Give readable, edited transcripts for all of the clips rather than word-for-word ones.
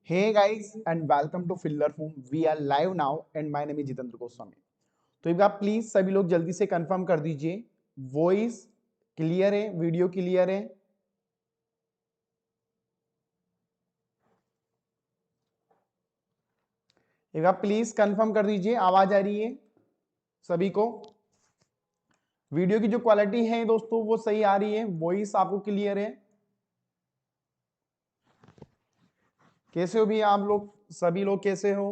Hey guys and welcome to Filler Home. We are live now and my name is Jitendra Goswami. तो एक बार please सभी लोग जल्दी से कंफर्म कर दीजिए, वॉइस क्लियर है, वीडियो क्लियर है। एक बार प्लीज कंफर्म कर दीजिए, आवाज आ रही है सभी को। वीडियो की जो क्वालिटी है दोस्तों वो सही आ रही है, वॉइस आपको क्लियर है। कैसे हो भी आप लोग, सभी लोग कैसे हो?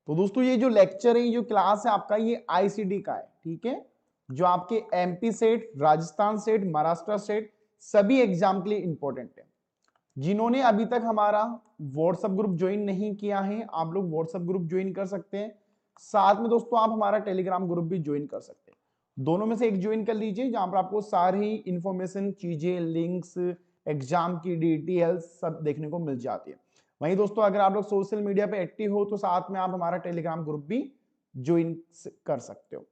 तो दोस्तों ये जो लेक्चर है, ये जो क्लास है आपका, ये आईसीडी का है, ठीक है, जो आपके MP SET, Rajasthan set, Maharashtra set सभी एग्जाम के लिए इंपॉर्टेंट है। जिन्होंने अभी तक हमारा व्हाट्सएप ग्रुप ज्वाइन नहीं किया है, आप लोग व्हाट्सएप ग्रुप ज्वाइन कर सकते हैं। साथ में दोस्तों आप हमारा टेलीग्राम ग्रुप भी ज्वाइन कर सकते हैं। दोनों में से एक ज्वाइन कर लीजिए, जहां पर आपको सारी इंफॉर्मेशन, चीजें, लिंक्स, एग्जाम की डिटेल्स सब देखने को मिल जाती है। वहीं दोस्तों अगर आप लोग सोशल मीडिया पे एक्टिव हो तो साथ में आप हमारा टेलीग्राम ग्रुप भी ज्वाइन कर सकते हो।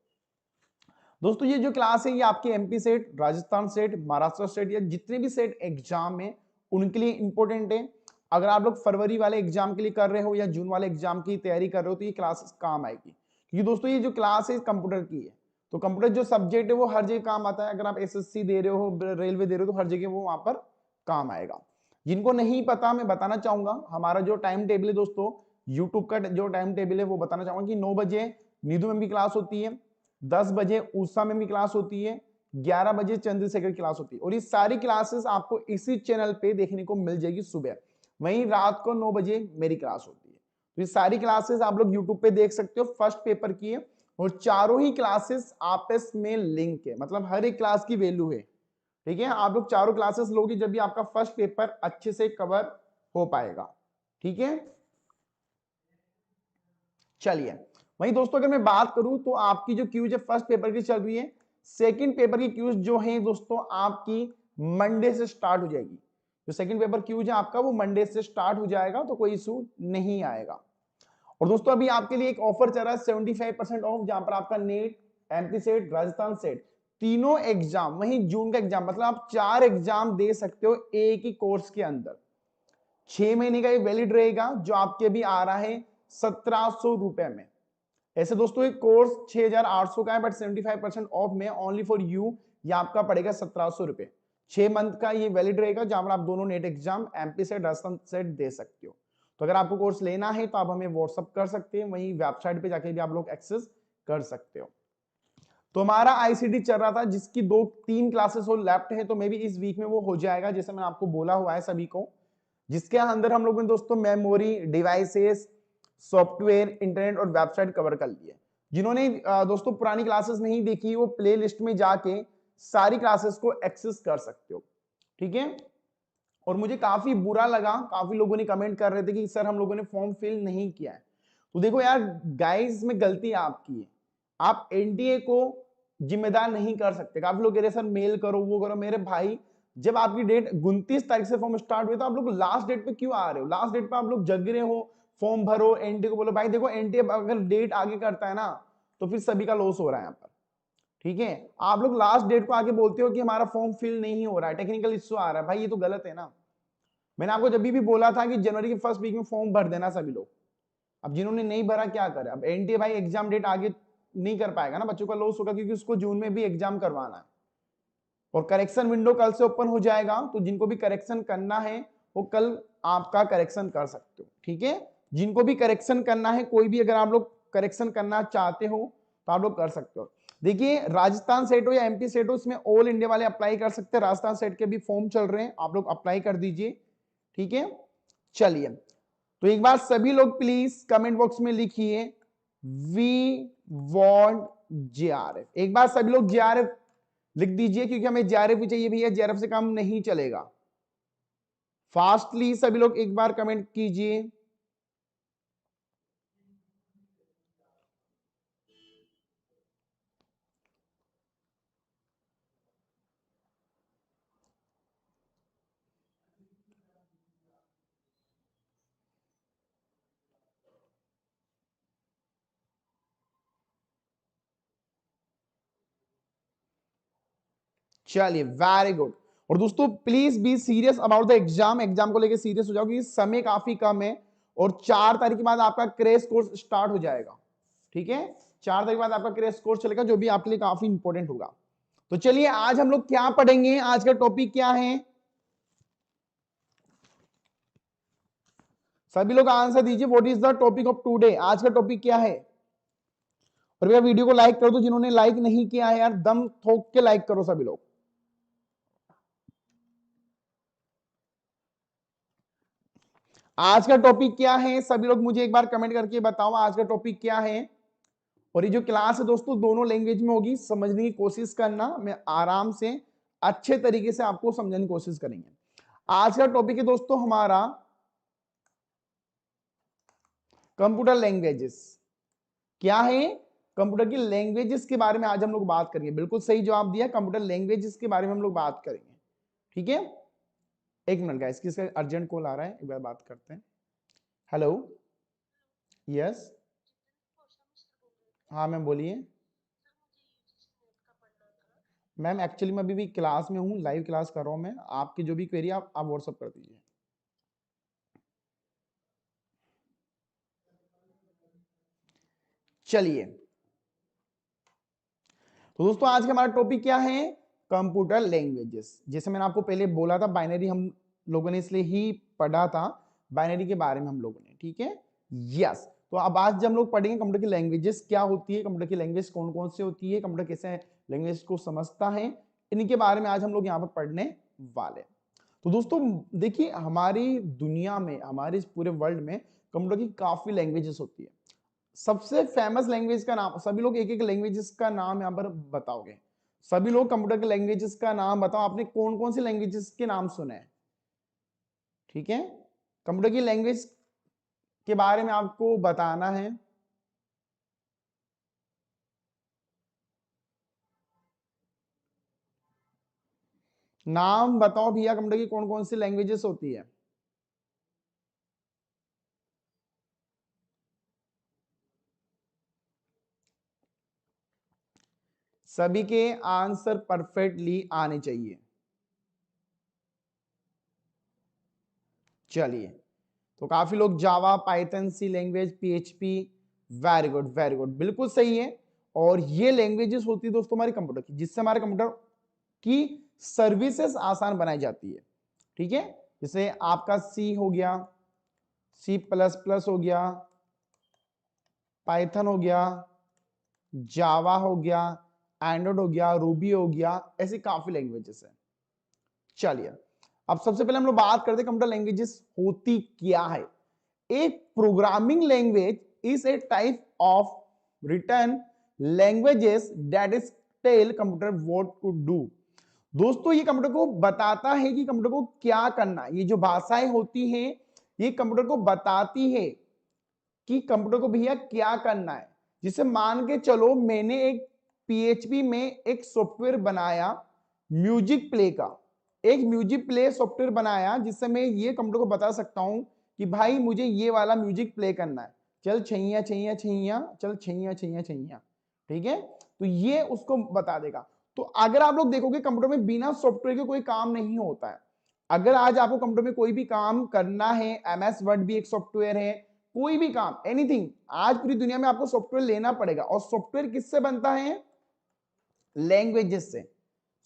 दोस्तों ये जो क्लास है ये आपके MP SET, Rajasthan set, Maharashtra set या जितने भी सेट एग्जाम है उनके लिए इंपॉर्टेंट है। अगर आप लोग फरवरी वाले एग्जाम के लिए कर रहे हो या जून वाले एग्जाम की तैयारी कर रहे हो तो ये क्लास काम आएगी, क्योंकि दोस्तों ये जो क्लास है कंप्यूटर की है। तो कंप्यूटर जो सब्जेक्ट है वो हर जगह काम आता है। अगर आप एसएससी दे रहे हो, रेलवे दे रहे हो तो हर जगह वो वहां पर काम आएगा। जिनको नहीं पता मैं बताना चाहूंगा, हमारा जो टाइम टेबल है दोस्तों, यूट्यूब का जो टाइम टेबल है वो बताना चाहूंगा कि 9 बजे नीदू में भी क्लास होती है, 10 बजे ऊषा में भी क्लास होती है, 11 बजे चंद्रशेखर क्लास होती है। और ये सारी क्लासेस आपको इसी चैनल पे देखने को मिल जाएगी सुबह। वहीं रात को 9 बजे मेरी क्लास होती है। तो ये सारी क्लासेस आप लोग यूट्यूब पे देख सकते हो, फर्स्ट पेपर की है। और चारों ही क्लासेस आपस में लिंक है, मतलब हर एक क्लास की वैल्यू है, ठीक है। आप लोग चारों क्लासेस लोगे जब भी आपका फर्स्ट पेपर अच्छे से कवर हो पाएगा, ठीक है। चलिए, वहीं दोस्तों अगर मैं बात करूं तो आपकी जो क्यूज है फर्स्ट पेपर की चल रही है, सेकंड पेपर की क्यूज जो है दोस्तों आपकी मंडे से स्टार्ट हो जाएगी। जो सेकंड पेपर क्यूज है आपका वो मंडे से स्टार्ट हो जाएगा, तो कोई इशू नहीं आएगा। और दोस्तों अभी आपके लिए एक ऑफर चल रहा है 75% ऑफ, जहां पर आपका net, MP SET, Rajasthan set तीनों एग्जाम, वहीं जून का एग्जाम, मतलब आप 4 एग्जाम दे सकते हो एक ही कोर्स के अंदर। 6 महीने का ये वैलिड रहेगा, जो आपके भी आ रहा है 1700 रुपए में। ऐसे दोस्तों एक कोर्स 6800 का है, बट 75% ऑफ में ओनली फॉर यू ये आपका पड़ेगा 1700 रुपए। 6 मंथ का ये वैलिड रहेगा, जहां पर आप दोनों NET exam, MP SET, Rajasthan SET दे सकते हो। तो अगर आपको कोर्स लेना है तो आप हमें व्हाट्सअप कर सकते हैं, वहीं वेबसाइट पे जाके भी आप लोग एक्सेस कर सकते हो। तो हमारा आईसीडी चल रहा था, जिसकी 2-3 क्लासेस हो लेफ्ट है, तो मे भी इस वीक में वो हो जाएगा, जैसे मैंने आपको बोला हुआ है सभी को। जिसके अंदर हम लोगों ने दोस्तों मेमोरी, डिवाइसेस, सॉफ्टवेयर, इंटरनेट और वेबसाइट कवर कर लिए। जिन्होंने दोस्तों पुरानी क्लासेस नहीं देखी, वो प्ले लिस्ट में जाके सारी क्लासेस को एक्सेस कर सकते हो, ठीक है। और मुझे काफी बुरा लगा, काफी लोगों ने कमेंट कर रहे थे कि सर हम लोगों ने फॉर्म फिल नहीं किया है। तो देखो यार गाइस, में गलती आपकी है, आप एनटीए को जिम्मेदार नहीं कर सकते। काफी लोग कह रहे सर मेल करो, वो करो। मेरे भाई, जब आपकी डेट 29 तारीख से फॉर्म स्टार्ट हुए तो आप लोग लास्ट डेट पे क्यों आ रहे हो? लास्ट डेट पे आप लोग जग रहे हो, फॉर्म भरो, एनटीए को बोलो। भाई देखो, एनटीए अगर डेट आगे करता है ना तो फिर सभी का लॉस हो रहा है यहाँ पर, ठीक है। आप लोग लास्ट डेट को आगे बोलते हो कि हमारा फॉर्म फिल नहीं हो रहा है, टेक्निकल इश्यू आ रहा है। भाई ये तो गलत है ना। मैंने आपको जब भी बोला था कि जनवरी के फर्स्ट वीक में फॉर्म भर देना सभी लोग। अब जिन्होंने नहीं भरा क्या करे? अब एनटीए भाई एग्जाम डेट आगे नहीं कर पाएगा ना, बच्चों का लॉस होगा, क्योंकि उसको जून में भी एग्जाम करवाना है। और करेक्शन विंडो कल से ओपन हो जाएगा, तो जिनको भी करेक्शन करना है वो कल आपका करेक्शन कर सकते हो, ठीक है। जिनको भी करेक्शन करना है, कोई भी अगर आप लोग करेक्शन करना चाहते हो तो आप लोग कर सकते हो। देखिए राजस्थान सेट हो या एमपी सेट हो, इसमें ऑल इंडिया वाले अप्लाई कर सकते हैं। राजस्थान सेट के भी फॉर्म चल रहे हैं, आप लोग अप्लाई कर दीजिए, ठीक है। चलिए, तो एक बार सभी लोग प्लीज कमेंट बॉक्स में लिखिए वी वॉन्ट जेआरएफ। एक बार सभी लोग जेआरएफ लिख दीजिए, क्योंकि हमें जेआरएफ भी चाहिए भैया, जेआरएफ से काम नहीं चलेगा। फास्टली सभी लोग एक बार कमेंट कीजिए। चलिए वेरी गुड। और दोस्तों please be serious about the exam, exam को लेकर सीरियस हो जाओ क्योंकि समय काफी कम है और 4 तारीख के बाद आपका क्रैश कोर्स स्टार्ट हो जाएगा। ठीक है, 4 तारीख के बाद आपका क्रैश कोर्स चलेगा जो भी आपके लिए काफी इंपॉर्टेंट होगा। तो चलिए आज हम लोग क्या पढ़ेंगे, आज का टॉपिक क्या है, सभी लोग आंसर दीजिए। What is the topic of today, आज का टॉपिक क्या है। और भैया वीडियो को लाइक कर दो, जिन्होंने लाइक नहीं किया है यार दम ठोक के लाइक करो सभी लोग। आज का टॉपिक क्या है, सभी लोग मुझे एक बार कमेंट करके बताओ आज का टॉपिक क्या है। और ये जो क्लास है दोस्तों दोनों लैंग्वेज में होगी, समझने की कोशिश करना, मैं आराम से अच्छे तरीके से आपको समझाने की कोशिश करेंगे। आज का टॉपिक है दोस्तों हमारा कंप्यूटर लैंग्वेजेस। क्या है, कंप्यूटर की लैंग्वेजेस के बारे में आज हम लोग बात करेंगे। बिल्कुल सही जवाब दिया, कंप्यूटर लैंग्वेजेस के बारे में हम लोग बात करेंगे। ठीक है, एक मिनट गाइस, किसका अर्जेंट कॉल आ रहा है, एक बार बात करते हैं। हेलो, यस, हाँ मैम बोलिए। मैम एक्चुअली मैं अभी भी क्लास में हूँ, लाइव क्लास कर रहा हूँ मैं, आपकी जो भी क्वेरी आप व्हाट्सअप कर दीजिए। चलिए तो दोस्तों आज का हमारा टॉपिक क्या है, कंप्यूटर लैंग्वेजेस। जैसे मैंने आपको पहले बोला था बाइनरी हम लोगों ने इसलिए ही पढ़ा था, बाइनरी के बारे में हम लोगों ने। ठीक है, यस। तो अब आज जब हम लोग पढ़ेंगे कंप्यूटर की लैंग्वेजेस क्या होती है, कंप्यूटर की लैंग्वेज कौन कौन सी होती है, कंप्यूटर कैसे लैंग्वेज को समझता है, इनके बारे में आज हम लोग यहाँ पर पढ़ने वाले। तो दोस्तों देखिए हमारी दुनिया में, हमारे इस पूरे वर्ल्ड में कंप्यूटर की काफी लैंग्वेजेस होती है। सबसे फेमस लैंग्वेज का नाम, सभी लोग एक एक लैंग्वेजेस का नाम यहां पर बताओगे। सभी लोग कंप्यूटर के लैंग्वेजेस का नाम बताओ, आपने कौन कौन सी लैंग्वेजेस के नाम सुने हैं। ठीक है, कंप्यूटर की लैंग्वेज के बारे में आपको बताना है। नाम बताओ भैया, कंप्यूटर की कौन कौन सी लैंग्वेजेस होती है। सभी के आंसर परफेक्टली आने चाहिए। चलिए, तो काफी लोग Java, Python, C language, PHP, very good very good, बिल्कुल सही है। और ये लैंग्वेजेस होती है दोस्तों हमारे कंप्यूटर की, जिससे हमारे कंप्यूटर की सर्विसेज आसान बनाई जाती है। ठीक है, जैसे आपका सी हो गया, सी प्लस प्लस हो गया, पाइथन हो गया, जावा हो गया, एंड्रॉइड हो गया, रूबी हो गया, ऐसी काफी लैंग्वेजेस है। चलिए अब सबसे पहले हम लोग बात करते हैं कंप्यूटर लैंग्वेजेस होती क्या है। एक programming language is a type of written languages that is tell computer what to do. दोस्तों ये कंप्यूटर को बताता है कि कंप्यूटर को क्या करना है। ये जो भाषाएं होती हैं ये कंप्यूटर को बताती है कि कंप्यूटर को भैया क्या करना है। जिसे मान के चलो मैंने एक पीएचपी में एक सॉफ्टवेयर बनाया म्यूजिक प्ले का, एक म्यूजिक प्ले सॉफ्टवेयर बनाया जिससे मैं ये कंप्यूटर को बता सकता हूं कि भाई मुझे ये वाला म्यूजिक प्ले करना है, चल छैया छैया छैया, चल छैया छैया छैया। ठीक है, तो ये उसको बता देगा। तो अगर आप लोग देखोगे कंप्यूटर में बिना सॉफ्टवेयर के कोई काम नहीं होता है। अगर आज आपको कंप्यूटर में कोई भी काम करना है, एमएस वर्ड भी एक सॉफ्टवेयर है, कोई भी काम एनीथिंग, आज पूरी दुनिया में आपको सॉफ्टवेयर लेना पड़ेगा। और सॉफ्टवेयर किससे बनता है, लैंग्वेजेस से।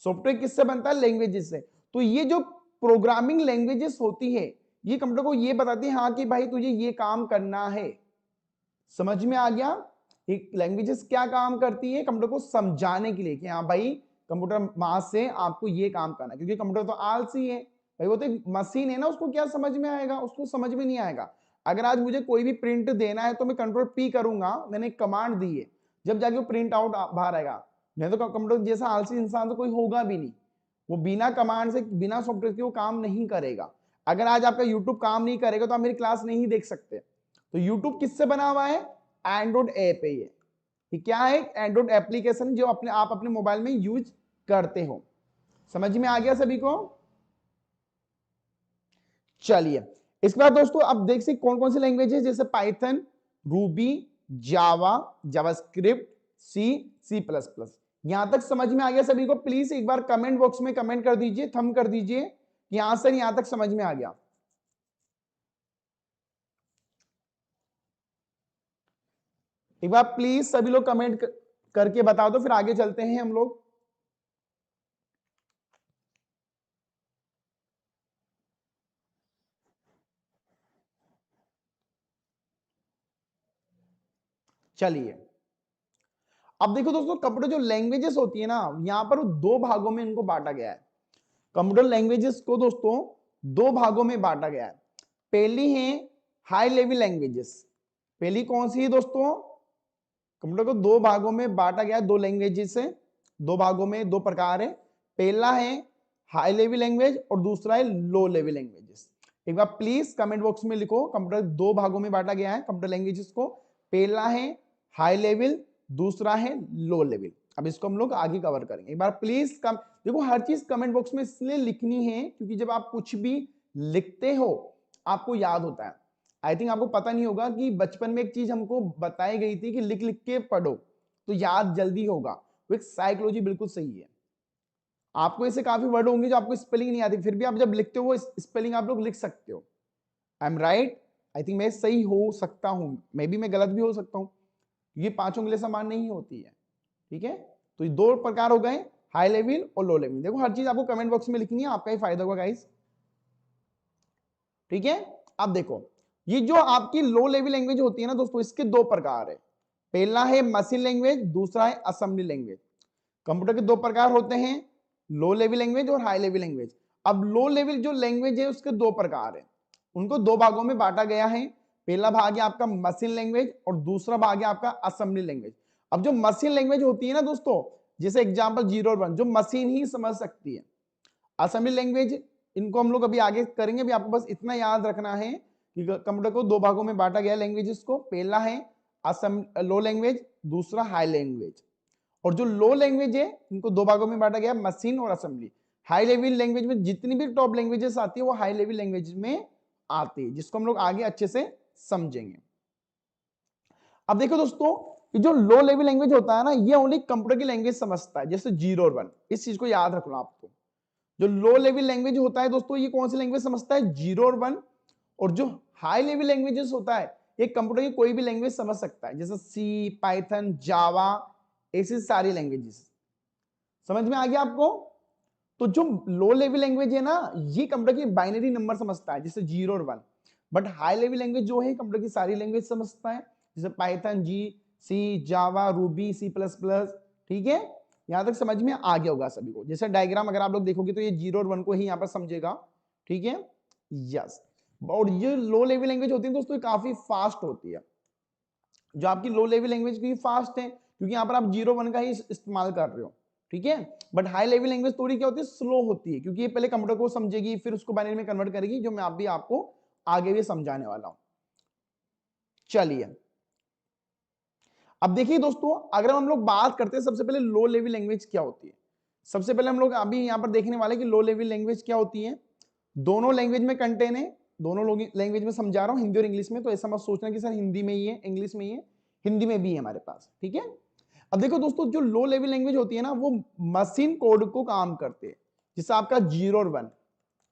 सॉफ्टवेयर किससे बनता है, लैंग्वेजेस से। तो ये जो प्रोग्रामिंग लैंग्वेजेस होती है ये कंप्यूटर को ये बताती है हाँ कि भाई तुझे ये काम करना है। समझ में आ गया, एक लैंग्वेजेस क्या काम करती है, कंप्यूटर को समझाने के लिए कि हाँ भाई कंप्यूटर मां से आपको ये काम करना है। क्योंकि कंप्यूटर तो आलसी है भाई, वो तो एक मशीन है ना, उसको क्या समझ में आएगा, उसको समझ में नहीं आएगा। अगर आज मुझे कोई भी प्रिंट देना है तो मैं कंट्रोल पी करूंगा, मैंने एक कमांड दी है, जब जाके वो प्रिंट आउट बाहर आएगा। नहीं तो कंप्यूटर जैसा आलसी इंसान तो कोई होगा भी नहीं, वो बिना कमांड से बिना सॉफ्टवेयर के वो काम नहीं करेगा। अगर आज आपका यूट्यूब काम नहीं करेगा तो आप मेरी क्लास नहीं देख सकते। तो यूट्यूब किससे बना हुआ है, एंड्रॉइड ऐप है ये क्या है, एंड्रॉइड एप्लीकेशन जो अपने आप अपने मोबाइल में यूज करते हो। समझ में आ गया सभी को। चलिए इसके बाद दोस्तों अब देख सकते कौन कौन सी लैंग्वेज है, जैसे पाइथन, रूबी, जावा, जावास्क्रिप्ट, सी, सी प्लस प्लस, यहां तक समझ में आ गया सभी को? प्लीज एक बार कमेंट बॉक्स में कमेंट कर दीजिए, थंब कर दीजिए कि यहां से यहां तक समझ में आ गया। एक बार प्लीज सभी लोग कमेंट करके बता दो, फिर आगे चलते हैं हम लोग। चलिए, अब देखो दोस्तों, कंप्यूटर जो लैंग्वेजेस होती है ना, यहां पर दो भागों में इनको बांटा गया है। कंप्यूटर लैंग्वेजेस को दोस्तों दो भागों में बांटा गया है। पहली है हाई लेवल लैंग्वेजेस। पहली कौन सी है दोस्तों? कंप्यूटर को दो भागों में बांटा गया है, दो लैंग्वेजेस है, दो भागों में, दो प्रकार है। पहला है हाई लेवल लैंग्वेज और दूसरा है लो लेवल लैंग्वेजेस। एक बार प्लीज कमेंट बॉक्स में लिखो, कंप्यूटर दो भागों में बांटा गया है कंप्यूटर लैंग्वेजेस को। पहला है हाई लेवल, दूसरा है लो लेवल। अब इसको हम लोग आगे कवर करेंगे। एक बार प्लीज देखो, हर चीज कमेंट बॉक्स में इसलिए लिखनी है क्योंकि जब आप कुछ भी लिखते हो आपको याद होता है। आई थिंक आपको पता नहीं होगा कि बचपन में एक चीज हमको बताई गई थी कि लिख लिख के पढ़ो तो याद जल्दी होगा। वो एक साइकोलॉजी बिल्कुल सही है। आपको ऐसे काफी वर्ड होंगे जो आपको स्पेलिंग नहीं आती, फिर भी आप जब लिखते हो वो स्पेलिंग आप लोग लिख सकते हो। I am right? I think मैं सही हो सकता हूं, मे बी मैं गलत भी हो सकता हूं। ये पांचों के लिए समान नहीं होती है। ठीक है, तो ये दो प्रकार हो गए, हाई लेवल और लो लेवल। देखो, हर चीज आपको कमेंट बॉक्स में लिखनी है, आपका ही फायदा होगा गाइस। ठीक है, अब देखो, ये जो आपकी लो लेवल लैंग्वेज होती है ना दोस्तों, इसके दो प्रकार है। पहला है मशीन लैंग्वेज, दूसरा है असेंबली लैंग्वेज। कंप्यूटर के दो प्रकार होते हैं, लो लेवल लैंग्वेज और हाई लेवल लैंग्वेज। अब लो लेवल जो लैंग्वेज है उसके दो प्रकार है, उनको दो भागों में बांटा गया है। पहला भाग है आपका मशीन लैंग्वेज और दूसरा भाग है आपका असेंबली लैंग्वेज। अब जो मशीन लैंग्वेज होती है ना दोस्तों, जैसे एग्जांपल 0 और 1 जो मशीन ही समझ सकती है। असेंबली लैंग्वेज, इनको हम लोग अभी आगे करेंगे, अभी आपको बस इतना याद रखना है कि कंप्यूटर को दो भागों में बांटा गया लैंग्वेजेस को। पहला है लो लैंग्वेज, दूसरा हाई लैंग्वेज। और जो लो लैंग्वेज है इनको दो भागों में बांटा गया, मशीन और असेंबली। हाई लेवल लैंग्वेज में जितनी भी टॉप लैंग्वेजेस आती है वो हाई लेवल लैंग्वेज में आती है, जिसको हम लोग आगे अच्छे से समझेंगे। अब देखो दोस्तों, ये जो लो लेवल लैंग्वेज होता है ना, ये ओनली कंप्यूटर की लैंग्वेज समझता है, जैसे 0 और 1। इस चीज को याद रखना आपको। जो लो लेवल लैंग्वेज होता है दोस्तों, ये कौन सी लैंग्वेज समझता है? 0 और 1। और जो हाई लेवल लैंग्वेजेस होता है, ये कंप्यूटर की कोई भी लैंग्वेज समझ सकता है, जैसे सी, पाइथन, जावा, ऐसी सारी लैंग्वेजेस। समझ में आ गया आपको? तो जो लो लेवल लैंग्वेज है ना, ये कंप्यूटर की बाइनरी नंबर समझता है, जैसे 0 और 1। बट हाई लेवल लैंग्वेज जो है कंप्यूटर की सारी लैंग्वेज समझता है, जैसे पाइथन, जी, सी, जावा, रूबी, सी प्लस प्लस। ठीक है, यहां तक समझ में आ गया होगा सभी को। जैसे डायग्राम अगर आप लोग देखोगे तो ये 0 और 1 को ही यहां पर समझेगा। ठीक है, यस। और ये लो लेवल लैंग्वेज होती है दोस्तों, काफी फास्ट होती है। जो आपकी लो लेवल लैंग्वेज की फास्ट है क्योंकि यहाँ पर आप 0 1 का ही इस्तेमाल कर रहे हो। ठीक है, बट हाई लेवल लैंग्वेज थोड़ी क्या होती है, स्लो होती है, क्योंकि ये पहले कंप्यूटर को समझेगी फिर उसको बाइनरी में कन्वर्ट करेगी, जो मैं भी आपको आगे भी समझाने वाला हूं। चलिए, अब देखिए दोस्तों, अगर हम लोग बात करते हैं सबसे पहले लो लेवल लैंग्वेज क्या होती है। सबसे पहले हम लोग अभी यहाँ पर देखने वाले कि लो लेवल लैंग्वेज क्या होती है। दोनों लैंग्वेज में कंटेन है, दोनों लैंग्वेज में समझा रहा हूं, हिंदी और इंग्लिश में। तो ऐसा मत सोचना कि सर हिंदी में ही है, इंग्लिश में ही है, हिंदी में भी है हमारे पास। ठीक है, अब देखो दोस्तों, जो लो लेवल लैंग्वेज होती है ना, वो मशीन कोड को काम करते हैं, जैसे आपका 0 और 1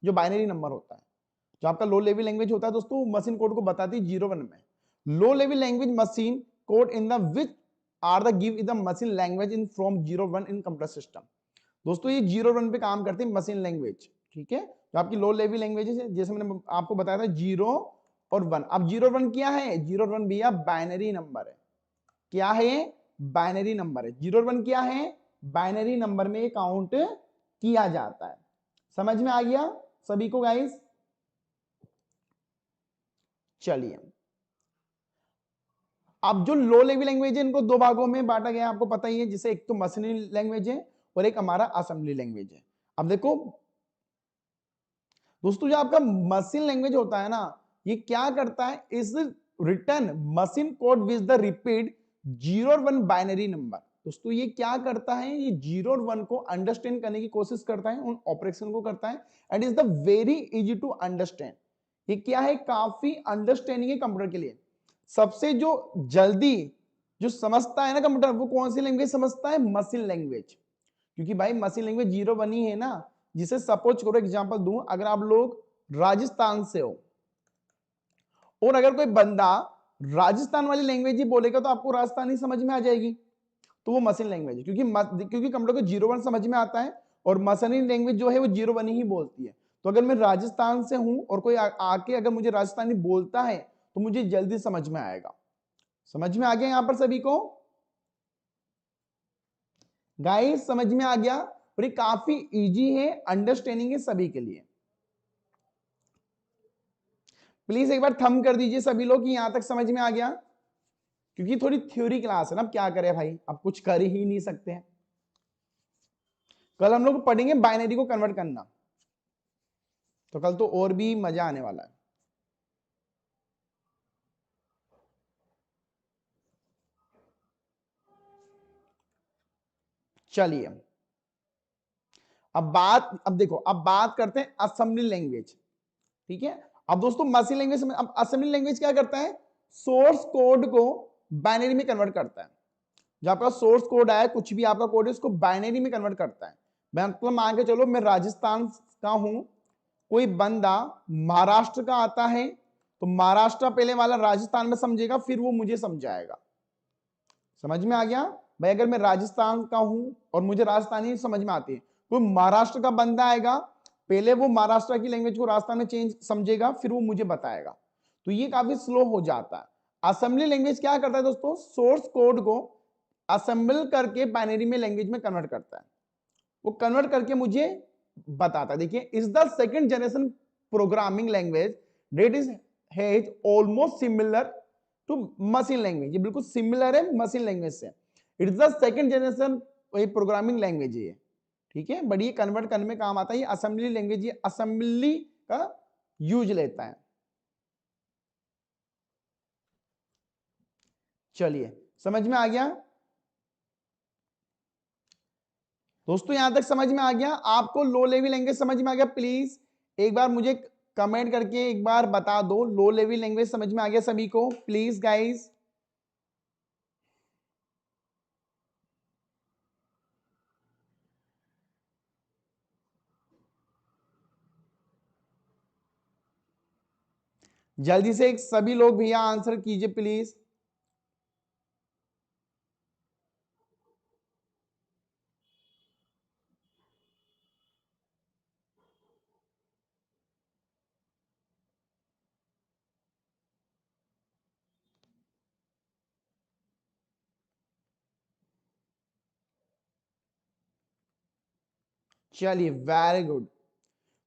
जो बाइनरी नंबर होता है। जो आपका लो लेवल लैंग्वेज होता है दोस्तों, मशीन कोड को बताती है 0 1 में। Low level language machine code in the which are the give in the machine language in from 0 1 in computer system. दोस्तों ये 0 1 पे काम करते हैं मशीन लैंग्वेज। ठीक है, जो आपकी लो लेवल लैंग्वेज है, जैसे मैंने आपको बताया था 0 और 1। अब 0 और 1 क्या है? 0 और 1 भैया बाइनरी नंबर है। क्या है? बाइनरी नंबर है। 0 और 1 क्या है? बाइनरी नंबर में काउंट किया जाता है। समझ में आ गया सभी को गाइस? चलिए, अब जो लो लेवल लैंग्वेज है इनको दो भागों में बांटा गया है, आपको पता ही है, जैसे एक तो मशीनरी लैंग्वेज है और एक हमारा असेंबली लैंग्वेज है। अब देखो दोस्तों, जो आपका मशीन लैंग्वेज होता है ना, ये क्या करता है, is return machine code with the repeat 0 और 1 बाइनरी नंबर। दोस्तों ये क्या करता है, ये 0 और 1 को अंडरस्टैंड करने की कोशिश करता है, उन ऑपरेशन को करता है, and is the very easy to understand. ये क्या है, काफी अंडरस्टैंडिंग है कंप्यूटर के लिए। सबसे जो जल्दी जो समझता है ना कंप्यूटर, वो कौन सी लैंग्वेज समझता है? Machine language. क्योंकि भाई मशीन लैंग्वेज 0 1 ही है ना। जिसे सपोज करो एग्जांपल दूं, अगर आप लोग राजस्थान से हो और अगर कोई बंदा राजस्थान वाली लैंग्वेज ही बोलेगा तो आपको राजस्थानी समझ में आ जाएगी, तो वो मशीन लैंग्वेज है। क्योंकि कंप्यूटर को 0 1 समझ में आता है और मशीन लैंग्वेज जो है वो 0 1 ही बोलती है। तो अगर मैं राजस्थान से हूं और कोई आके अगर मुझे राजस्थानी बोलता है तो मुझे जल्दी समझ में आएगा। समझ में आ गया यहां पर सभी को? गाइस समझ में आ गया? और ये काफी इजी है, अंडरस्टैंडिंग है सभी के लिए। प्लीज एक बार थंब कर दीजिए सभी लोग कि यहां तक समझ में आ गया। क्योंकि थोड़ी थ्योरी क्लास है ना, अब क्या करें भाई, अब कुछ कर ही नहीं सकते हैं। कल हम लोग पढ़ेंगे बाइनरी को कन्वर्ट करना, तो कल तो और भी मजा आने वाला है। चलिए अब देखो, अब बात करते हैं असेंबली लैंग्वेज। ठीक है, अब दोस्तों मशीन लैंग्वेज में, अब असेंबली लैंग्वेज क्या करता है? सोर्स कोड को बाइनरी में कन्वर्ट करता है। जो आपका सोर्स कोड है, कुछ भी आपका कोड है, उसको बाइनरी में कन्वर्ट करता है। मतलब मान के चलो मैं राजस्थान का हूं, कोई बंदा महाराष्ट्र का आता है तो महाराष्ट्र पहले वाला राजस्थान में समझेगा, फिर वो मुझे समझाएगा। समझ में आ गया भाई? अगर मैं राजस्थान का हूं और मुझे राजस्थानी समझ में आती है, कोई महाराष्ट्र का बंदा आएगा, पहले वो महाराष्ट्र की लैंग्वेज को राजस्थान में चेंज समझेगा, फिर वो मुझे बताएगा। तो ये काफी स्लो हो जाता है। असेंबली लैंग्वेज क्या करता है दोस्तों? सोर्स कोड को असेंबल करके बाइनरी में लैंग्वेज में कन्वर्ट करता है। वो कन्वर्ट करके मुझे बताता है। देखिए, is the second generation programming language that is has almost similar to machine language. ये बिल्कुल सिमिलर है मशीन लैंग्वेज से। It is the second generation programming language है। ठीक है, बट ये कन्वर्ट करने में काम आता है। ये असेंबली लैंग्वेज, ये असेंबली का यूज लेता है। चलिए समझ में आ गया दोस्तों? यहां तक समझ में आ गया आपको? लो लेवल लैंग्वेज समझ में आ गया? प्लीज एक बार मुझे कमेंट करके एक बार बता दो, लो लेवल लैंग्वेज समझ में आ गया सभी को? Please guys. जल्दी से सभी लोग भैया आंसर कीजिए प्लीज। चलिए वेरी गुड।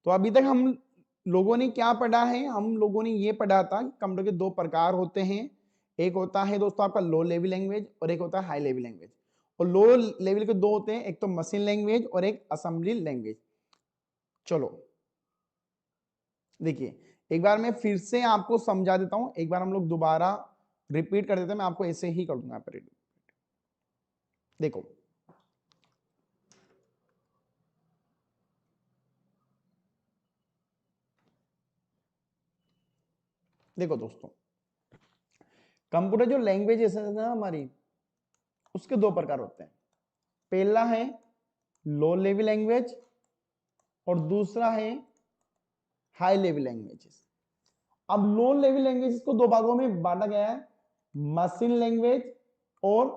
तो अभी तक हम लोगों ने क्या पढ़ा है? हम लोगों ने ये पढ़ा था कि कंप्यूटर के दो प्रकार होते हैं। एक होता है दोस्तों आपका लो लेवल लैंग्वेज और एक होता है हाई लेवल लैंग्वेज। और लो लेवल के दो होते हैं, एक तो मशीन लैंग्वेज और एक असेंबली लैंग्वेज। चलो देखिए, एक बार मैं फिर से आपको समझा देता हूं, एक बार हम लोग दोबारा रिपीट कर देते हैं। मैं आपको ऐसे ही कर दूंगा। देखो देखो दोस्तों, कंप्यूटर जो लैंग्वेज है ना हमारी, उसके दो प्रकार होते हैं। पहला है लो लेवल लैंग्वेज और दूसरा है हाई लेवल लैंग्वेजेस। अब लो लेवल लैंग्वेजेस को दो भागों में बांटा गया है, मशीन लैंग्वेज और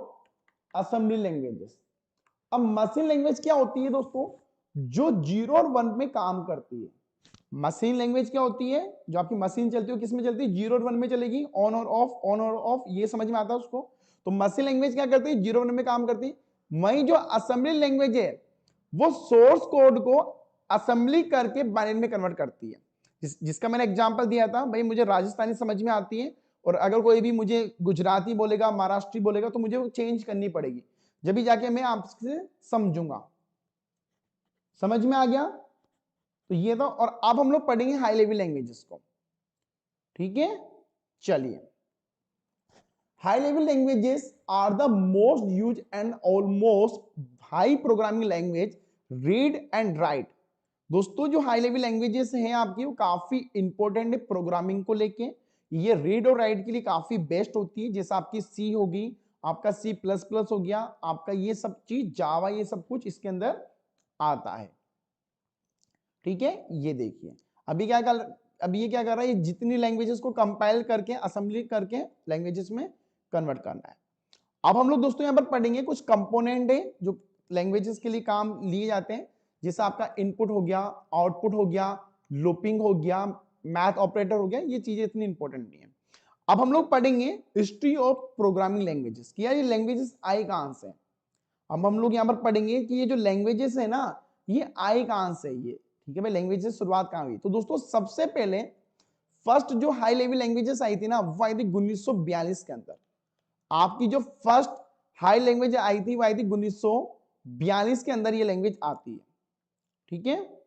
असेंबली लैंग्वेजेस। अब मशीन लैंग्वेज क्या होती है दोस्तों? जो 0 और 1 में काम करती है। मशीन लैंग्वेज क्या होती है? जो आपकी मशीन चलती है किस में चलती है? 0 और 1 में चलेगी, ऑन और ऑफ, ऑन और ऑफ, ये समझ में आता है उसको? तो मशीन लैंग्वेज क्या करती है? 0 1 में काम करती है। वही जो असेंबली लैंग्वेज है वो सोर्स कोड को असेंबली करके बाइनरी में कन्वर्ट करती है। जिसका मैंने एग्जांपल दिया था, भाई मुझे राजस्थानी समझ में आती है और अगर कोई भी मुझे गुजराती बोलेगा, महाराष्ट्री बोलेगा, तो मुझे वो चेंज करनी पड़ेगी, जब भी जाके मैं आपसे समझूंगा। समझ में आ गया? तो ये था। और अब हम लोग पढ़ेंगे हाई लेवल लैंग्वेजेस को। ठीक है, चलिए। High level languages are the most use and almost high programming language read and write. दोस्तों जो हाई लेवल लैंग्वेजेस हैं आपकी, वो काफी इंपॉर्टेंट है प्रोग्रामिंग को लेके। ये रीड और राइट के लिए काफी बेस्ट होती है, जैसे आपकी सी होगी, आपका C++ हो गया, आपका ये सब चीज जावा, ये सब कुछ इसके अंदर आता है। ठीक है, ये देखिए अभी ये क्या कर रहा है, ये जितनी लैंग्वेजेस को कंपाइल करके असेंबली करके लैंग्वेजेस में कन्वर्ट करना है। अब हम लोग दोस्तों यहां पर पढ़ेंगे कुछ कंपोनेंट है जो लैंग्वेजेस के लिए काम लिए जाते हैं, जैसे आपका इनपुट हो गया, आउटपुट हो गया, लूपिंग हो गया, मैथ ऑपरेटर हो गया। ये चीजें इतनी इंपॉर्टेंट नहीं है। अब हम लोग पढ़ेंगे हिस्ट्री ऑफ प्रोग्रामिंग लैंग्वेजेस कि यार ये लैंग्वेजेस आई कहां से। अब हम लोग यहां पर पढ़ेंगे कि ये जो लैंग्वेजेस है ना, ये आई कहां से, ये ठीक है भाई, लैंग्वेजेस शुरुआत कहां हुई। तो दोस्तों सबसे पहले फर्स्ट जो हाई लेवल लैंग्वेजेस आई थी ना, वो आई थी 1942 के अंदर। आपकी जो फर्स्ट हाई लैंग्वेज आई थी वो आई थी 1942 के अंदर, ये लैंग्वेज आती है। ठीक है,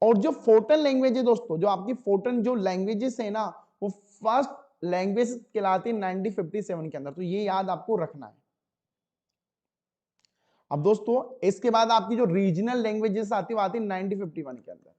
और जो फोर्टन लैंग्वेज है दोस्तों, जो आपकी फोर्टन जो लैंग्वेजेस है ना, वो फर्स्ट लैंग्वेज कहलाती है 1957 के अंदर। तो ये याद आपको रखना है। अब दोस्तों इसके बाद आपकी जो रीजनल लैंग्वेजेस आती है वो आती है 1951 के अंदर।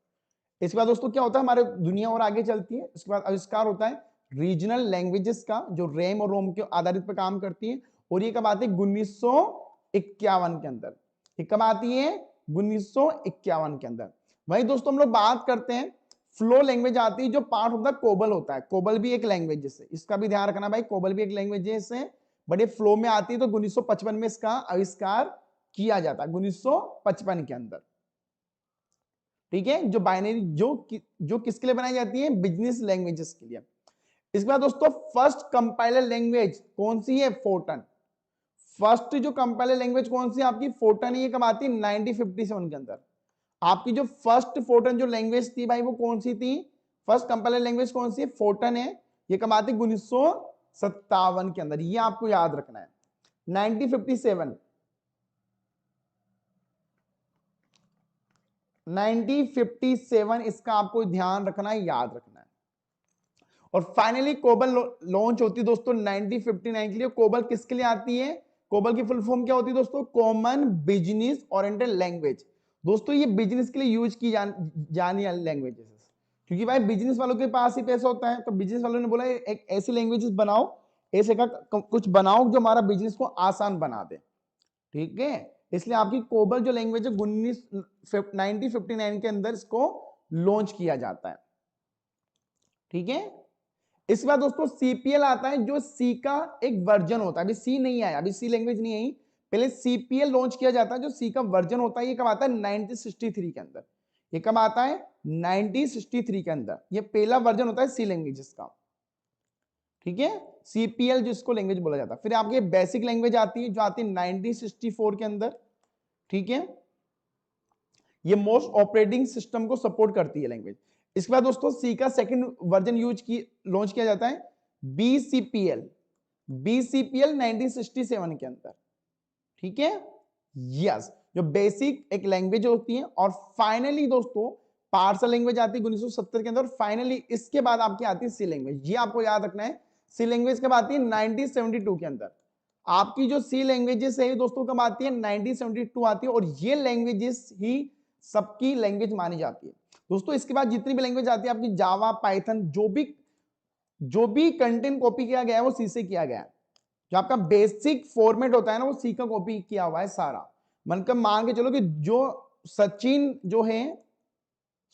इसके बाद दोस्तों क्या होता है, हमारे दुनिया और आगे चलती है। इसके बाद आविष्कार होता है रीजनल लैंग्वेजेस का, जो रैम और रोम के आधारित पर काम करती है। और ये कब आती है, 1951 के अंदर। ये कब आती है, 1951 के अंदर। वही दोस्तों हम लोग बात करते हैं फ्लो लैंग्वेज आती है, जो पार्ट होता है कोबल होता है। कोबल भी एक लैंग्वेज है, इसका भी ध्यान रखना भाई, कोबल भी एक लैंग्वेज है इससे, बड़े फ्लो में आती है। तो 1955 में इसका आविष्कार किया जाता है, 1955 के अंदर। ठीक है, जो बाइनरी जो किसके लिए बनाई जाती है, बिजनेस लैंग्वेजेस के लिए। इसके बाद दोस्तों फर्स्ट कंपाइलर लैंग्वेज कौन सी है, फोर्टन। फर्स्ट जो कंपाइलर लैंग्वेज कौन सी आपकी, फोर्टन। ये कब आती है, 1957 के अंदर। आपकी जो फर्स्ट फोर्टन जो लैंग्वेज थी भाई, वो कौन सी थी, फर्स्ट कंपाइलर लैंग्वेज कौन सी है, फोर्टन है। ये कब आती है, 1957 के अंदर। ये आपको याद रखना है। 1957 1957 इसका आपको ध्यान रखना है, याद रखना है। और फाइनली कोबल लॉन्च होती है दोस्तों 1959 के लिए। कोबल किसके लिए आती है, कोबल की फुल फॉर्म क्या होती है दोस्तों, कॉमन बिजनेस ओरिएंटेड लैंग्वेज। दोस्तों ये बिजनेस के लिए यूज की जाने वाली लैंग्वेज है, क्योंकि भाई बिजनेस वालों के पास ही पैसा होता है। तो बिजनेस वालों ने बोला एक ऐसी लैंग्वेजेस बनाओ, ऐसे का कुछ बनाओ जो हमारा बिजनेस को आसान बना दे। ठीक है, इसलिए आपकी कोबल जो लैंग्वेज है 1959 के अंदर इसको लॉन्च किया जाता है। ठीक है, इसके बाद दोस्तों सीपीएल आता है, जो सी का एक वर्जन होता है। अभी सी नहीं आया, अभी सी लैंग्वेज नहीं आई, पहले सीपीएल लॉन्च किया जाता है, जो सी का वर्जन होता है। ये कब आता है, 1963 के अंदर। ये कब आता है, 1963 के अंदर। ये पहला वर्जन होता है सी लैंग्वेजेस का। ठीक है, सीपीएल जिसको लैंग्वेज बोला जाता है। फिर आपकी बेसिक लैंग्वेज आती है, जो आती है 1964 के अंदर। ठीक है, ये मोस्ट ऑपरेटिंग सिस्टम को सपोर्ट करती है लैंग्वेज। इसके बाद दोस्तों सी का सेकंड वर्जन लॉन्च किया जाता है, बीसीपीएल। बीसीपीएल 1967 के अंदर। ठीक है, यस, जो बेसिक एक लैंग्वेज होती है। और फाइनली दोस्तों पार्सल लैंग्वेज आती है 1970 के अंदर। फाइनली इसके बाद आपकी आती है सी लैंग्वेज। ये आपको याद रखना है, सी लैंग्वेज कब आती है, 1972 के अंदर। आपकी जो सी लैंग्वेजेस है दोस्तों कब आती है, 1972 आती है। और ये लैंग्वेजेस ही सबकी लैंग्वेज मानी जाती है दोस्तों। इसके बाद जितनी भी लैंग्वेज आती है आपकी, जावा, पाइथन, जो भी कंटेंट कॉपी किया गया है वो सी से किया गया है। जो आपका बेसिक फॉर्मेट होता है ना, वो सी का कॉपी किया हुआ है सारा। मतलब मान के चलो कि जो सचिन जो है,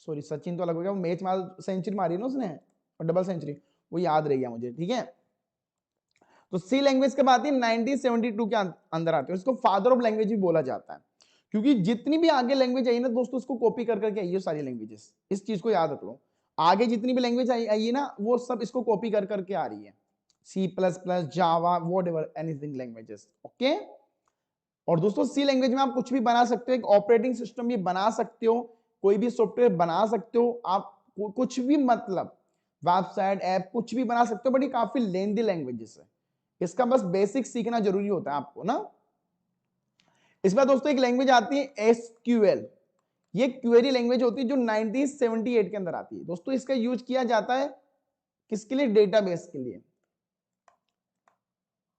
सॉरी सचिन तो अलग हो गया, वो मैच मार सेंचुरी मारी ना उसने, और डबल सेंचुरी, वो याद रह गया मुझे। ठीक है, तो सी लैंग्वेज के बाद 1972 के अंदर आती है। इसको फादर ऑफ लैंग्वेज भी बोला जाता है, क्योंकि जितनी भी आगे लैंग्वेज आई ना दोस्तों, उसको कॉपी कर करके आई है सारी लैंग्वेजेस। इस चीज को याद रख लो, आगे जितनी भी लैंग्वेज आई है ना, वो सब इसको कॉपी कर करके आ रही है। C++, जावा, व्हाटएवर एनीथिंग लैंग्वेजेस। ओके, और दोस्तों सी लैंग्वेज में आप कुछ भी बना सकते हो, एक ऑपरेटिंग सिस्टम भी बना सकते हो, कोई भी सॉफ्टवेयर बना सकते हो आप, कुछ भी, मतलब वेबसाइट, ऐप, कुछ भी बना सकते हो। बट ये काफी लेंथी लैंग्वेजेस है, इसका बस बेसिक सीखना जरूरी होता है आपको ना। इसमें दोस्तों एक लैंग्वेज आती है एसक्यूएल। ये क्वेरी लैंग्वेज होती है, जो 1978 के अंदर आती है दोस्तों। इसका यूज किया जाता है किसके लिए, डेटाबेस के लिए।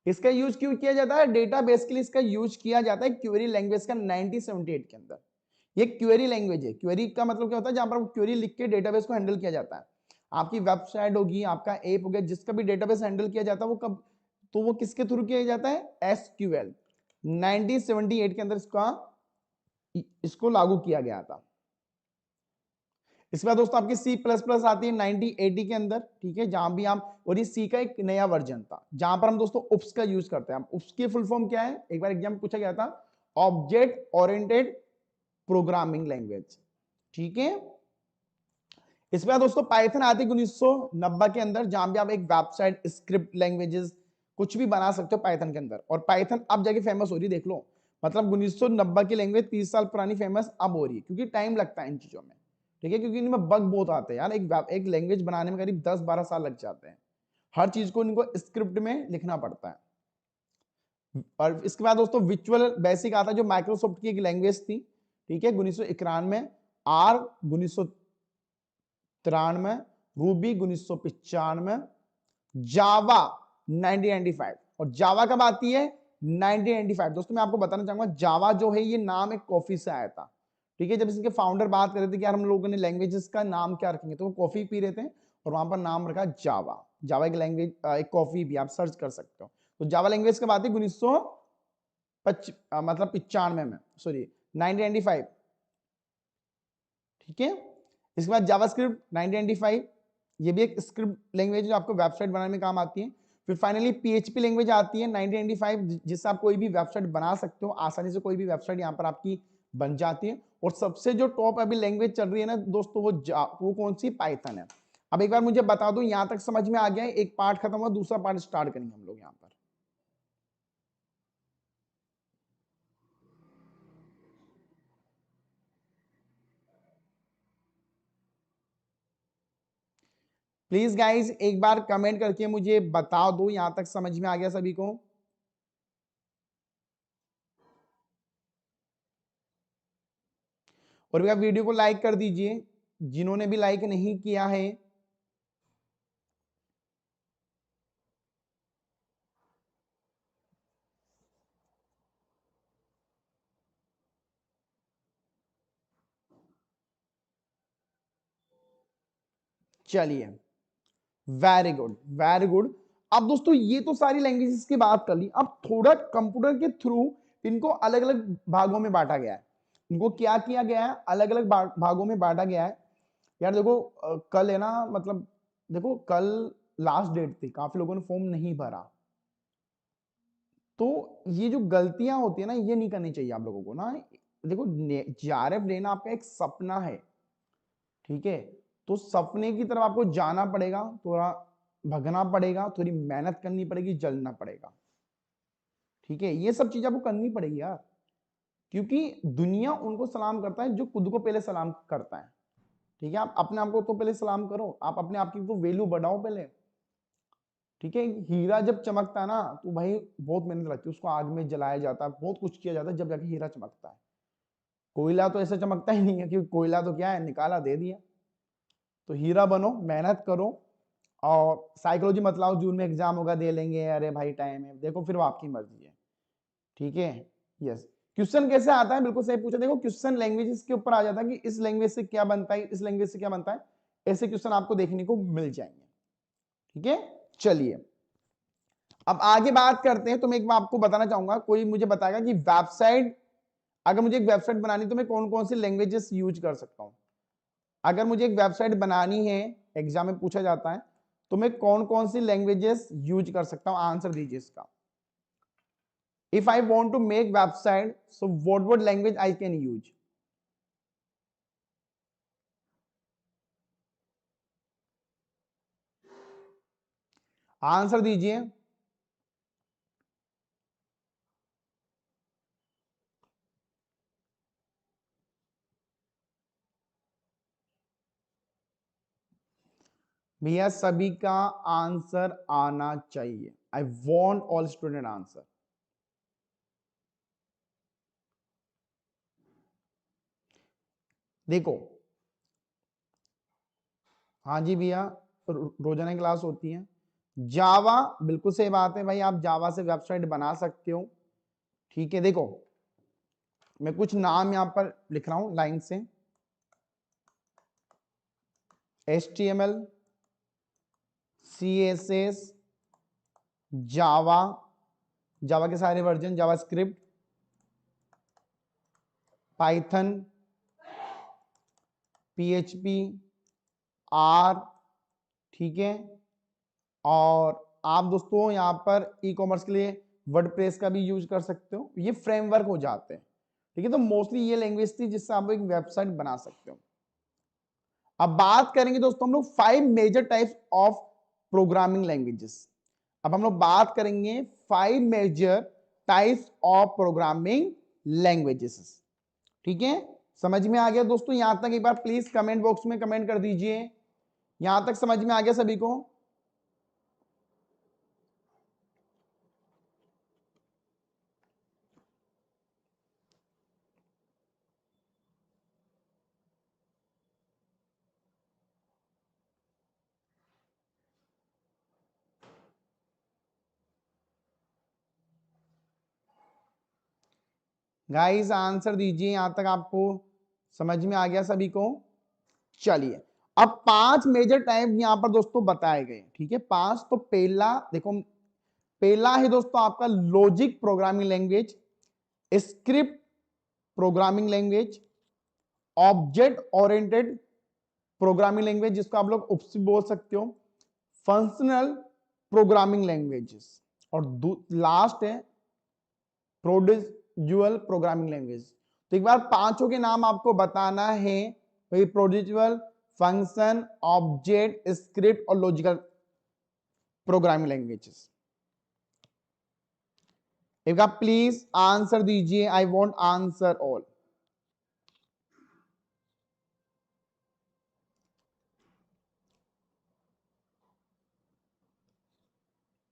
इसका यूज क्यों किया जाता है, डेटाबेस के लिए इसका यूज किया जाता है क्वेरी लैंग्वेज का 1978 के अंदर। ये क्वेरी लैंग्वेज है। क्वेरी का मतलब क्या होता है, जहां पर क्वेरी लिख के डेटाबेस को हैंडल किया जाता है। आपकी वेबसाइट होगी, आपका ऐप हो गया, जिसका भी डेटाबेस हैंडल किया जाता है वो कब, तो वो किसके थ्रू किया जाता है, एसक्यूएल। 1978 के अंदर इसको लागू किया गया था। इसके बाद दोस्तों आपकी सी प्लस प्लस आती है 1980 के अंदर, ठीक है, जहां भी आप, और ये सी का एक नया वर्जन था जहां पर हम दोस्तों उप्स का यूज करते हैं। उप्स की फुल फॉर्म क्या है, एक बार एग्जाम में पूछा गया था, ऑब्जेक्ट ओरिएंटेड प्रोग्रामिंग लैंग्वेज, ठीक है। इसके बाद दोस्तों पाइथन आती है 1990 के अंदर, जहां भी आप एक वेबसाइट स्क्रिप्ट लैंग्वेजेस कुछ भी बना सकते हो पाइथन के अंदर, और पाइथन अब जाके फेमस हो रही है, देख लो, मतलब 1990 की लैंग्वेज 30 साल पुरानी फेमस अब हो रही है, क्योंकि टाइम लगता है इन चीजों में, ठीक है, क्योंकि इनमें बग बहुत आते हैं यार, एक लैंग्वेज बनाने में करीब 10-12 साल लग जाते हैं, हर चीज को इनको स्क्रिप्ट में लिखना पड़ता है। और इसके बाद दोस्तों विजुअल बेसिक आता है, जो माइक्रोसॉफ्ट की एक लैंग्वेज थी, ठीक है, 1991, आर 1993, रूबी 1995, जावा 1995, और जावा कब आती है, 1995। दोस्तों मैं आपको बताना चाहूंगा, जावा जो है ये नाम एक कॉफी से आया था, ठीक है, जब इसके फाउंडर बात कर रहे थे कि यार हम लोगों ने लैंग्वेजेस का नाम क्या रखेंगे, तो वो कॉफी पी रहे थे और वहां पर नाम रखा जावा। जावा एक लैंग्वेज, एक कॉफी भी, आप सर्च कर सकते हो। तो जावा लैंग्वेज कब आती है, 1995, मतलब 95 में, सॉरी 1995, ठीक है। इसके बाद जावास्क्रिप्ट 1995, ये भी एक स्क्रिप्ट लैंग्वेज जो आपको वेबसाइट बनाने में काम आती है। फिर फाइनली पीएचपी लैंग्वेज आती है 1995, जिससे आप कोई भी वेबसाइट बना सकते हो आसानी से, कोई भी वेबसाइट यहाँ पर आपकी बन जाती है। और सबसे जो टॉप अभी लैंग्वेज चल रही है ना दोस्तों, वो कौन सी, पाइथन है। अब एक बार मुझे बता दो, यहां तक समझ में आ गया है, एक पार्ट खत्म हुआ, दूसरा पार्ट स्टार्ट करेंगे हम लोग यहाँ पर। प्लीज गाइज एक बार कमेंट करके मुझे बता दो, यहां तक समझ में आ गया सभी को। और भैया वीडियो को लाइक कर दीजिए जिन्होंने भी लाइक नहीं किया है। चलिए, वेरी गुड वेरी गुड। अब दोस्तों ये तो सारी लैंग्वेजेस की बात कर ली, अब थोड़ा कंप्यूटर के थ्रू इनको अलग अलग भागों में बांटा गया है। इनको क्या किया गया है, अलग अलग भागों में बांटा गया है। यार देखो कल है ना, मतलब देखो कल लास्ट डेट थी, काफी लोगों ने फॉर्म नहीं भरा, तो ये जो गलतियां होती है ना, ये नहीं करनी चाहिए आप लोगों को ना। देखो जेआरएफ लेना आपका एक सपना है, ठीक है, तो सपने की तरफ आपको जाना पड़ेगा, थोड़ा भगना पड़ेगा, थोड़ी मेहनत करनी पड़ेगी, जलना पड़ेगा, ठीक है, ये सब चीजें आपको करनी पड़ेगी यार, क्योंकि दुनिया उनको सलाम करता है जो खुद को पहले सलाम करता है, ठीक है। आप अपने आप को तो पहले सलाम करो, आप अपने आप की तो वैल्यू बढ़ाओ पहले, ठीक है। हीरा जब चमकता है ना, तो भाई बहुत मेहनत लगती है, उसको आग में जलाया जाता है, बहुत कुछ किया जाता है, जब जाके हीरा चमकता है। कोयला तो ऐसे चमकता ही नहीं है, क्योंकि कोयला तो क्या है, निकाला दे दिया। तो हीरा बनो, मेहनत करो, और साइकोलॉजी मत लाओ, जून में एग्जाम होगा, दे लेंगे, अरे भाई टाइम है, देखो फिर वो आपकी मर्जी है, ठीक है। यस, क्वेश्चन कैसे आता है, बिल्कुल सही पूछा। देखो क्वेश्चन लैंग्वेजेस के ऊपर आ जाता है कि इस लैंग्वेज से क्या बनता है, इस लैंग्वेज से क्या बनता है, ऐसे क्वेश्चन आपको देखने को मिल जाएंगे, ठीक है। चलिए अब आगे बात करते हैं। तो मैं एक बार आपको बताना चाहूंगा, कोई मुझे बताएगा कि वेबसाइट, अगर मुझे एक वेबसाइट बनानी तो मैं कौन कौन सी लैंग्वेजेस यूज कर सकता हूं। अगर मुझे एक वेबसाइट बनानी है, एग्जाम में पूछा जाता है, तो मैं कौन कौन सी लैंग्वेजेस यूज कर सकता हूं, आंसर दीजिए इसका। If I want to make website, so what language I can use. Answer दीजिए। भैया सभी का आंसर आना चाहिए, I want all student answer. देखो, हाँ जी भैया, रोजाना क्लास होती है। जावा, बिल्कुल सही बात है भाई, आप जावा से वेबसाइट बना सकते हो, ठीक है। देखो मैं कुछ नाम यहां पर लिख रहा हूं लाइन से, HTML, CSS, जावा, जावा के सारे वर्जन, जावा स्क्रिप्ट, पाइथन, PHP, R, ठीक है। और आप दोस्तों यहां पर ई कॉमर्स के लिए वर्डप्रेस का भी यूज कर सकते हो, ये फ्रेमवर्क हो जाते हैं, ठीक है। तो मोस्टली ये लैंग्वेज थी जिससे आप एक वेबसाइट बना सकते हो। अब बात करेंगे दोस्तों हम लोग 5 major types of programming languages. अब हम लोग बात करेंगे 5 major types of programming languages, ठीक है। समझ में आ गया दोस्तों? यहां तक एक बार प्लीज कमेंट बॉक्स में कमेंट कर दीजिए, यहां तक समझ में आ गया सभी को? गाइस आंसर दीजिए, यहां तक आपको समझ में आ गया सभी को? चलिए, अब 5 मेजर टाइप यहां पर दोस्तों बताए गए, ठीक है। 5, तो पहला देखो, पहला है दोस्तों आपका logic programming language, script programming language, object oriented programming language जिसको आप लोग उपस बोल सकते हो, फंक्शनल प्रोग्रामिंग लैंग्वेजेस, और लास्ट है प्रोड्यूजल प्रोग्रामिंग लैंग्वेज। तो एक बार पांचों के नाम आपको बताना है, वही प्रोड्यूजल, फंक्शन, ऑब्जेक्ट, स्क्रिप्ट और लॉजिकल प्रोग्रामिंग लैंग्वेजेस। एक बार प्लीज आंसर दीजिए, I want answer all.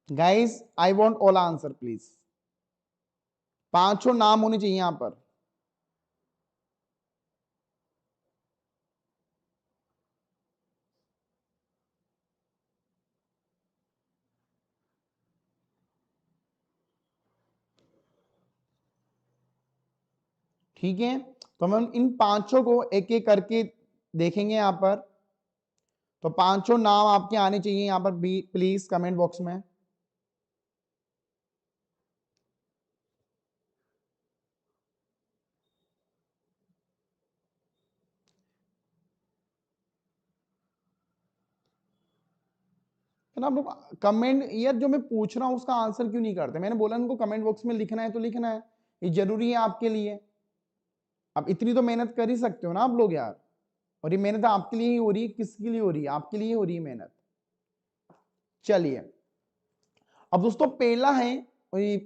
Guys I want all answer please, पांचों नाम होने चाहिए यहां पर। ठीक है, तो हम इन पांचों को एक एक करके देखेंगे यहां पर। तो पांचों नाम आपके आने चाहिए यहां पर भी, प्लीज कमेंट बॉक्स में। ना आप लोग कमेंट, यार जो मैं पूछ रहा हूं उसका आंसर क्यों नहीं करते? मैंने बोला उनको कमेंट बॉक्स में लिखना है तो लिखना है, ये जरूरी है आपके लिए। अब इतनी तो मेहनत कर ही सकते हो ना आप लोग यार, और ये मेहनत आपके लिए ही हो रही है, किसके लिए हो रही है? आपके लिए हो रही है मेहनत। चलिए, अब दोस्तों पहला है वही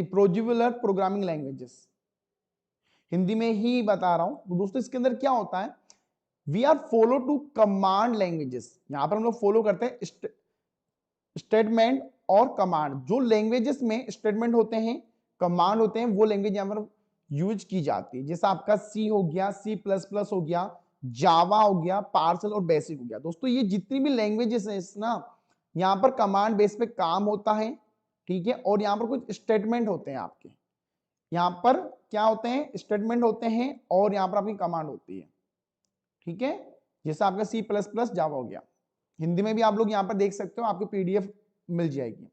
प्रोड्यूसर प्रोग्रामिंग लैंग्वेजेस, हिंदी में ही बता रहा हूं। तो दोस्तों इसके अंदर क्या होता है, we are follow to command languages, यहां पर हम लोग फॉलो करते हैं स्टेटमेंट और कमांड। जो लैंग्वेजेस में स्टेटमेंट होते हैं, कमांड होते हैं, वो लैंग्वेज यहां पर यूज की जाती है। जैसा आपका सी हो गया, C++ हो गया, जावा हो गया, पार्सल और बेसिक हो गया। दोस्तों ये जितनी भी लैंग्वेजेस है ना, यहां पर कमांड बेस पे काम होता है, ठीक है। और यहां पर कुछ स्टेटमेंट होते हैं आपके, यहां पर क्या होते हैं? स्टेटमेंट होते हैं, और यहां पर आपकी कमांड होती है, ठीक है। जैसा आपका C++ जावा हो गया, हिंदी में भी आप लोग यहां पर देख सकते हो, आपको PDF मिल जाएगी।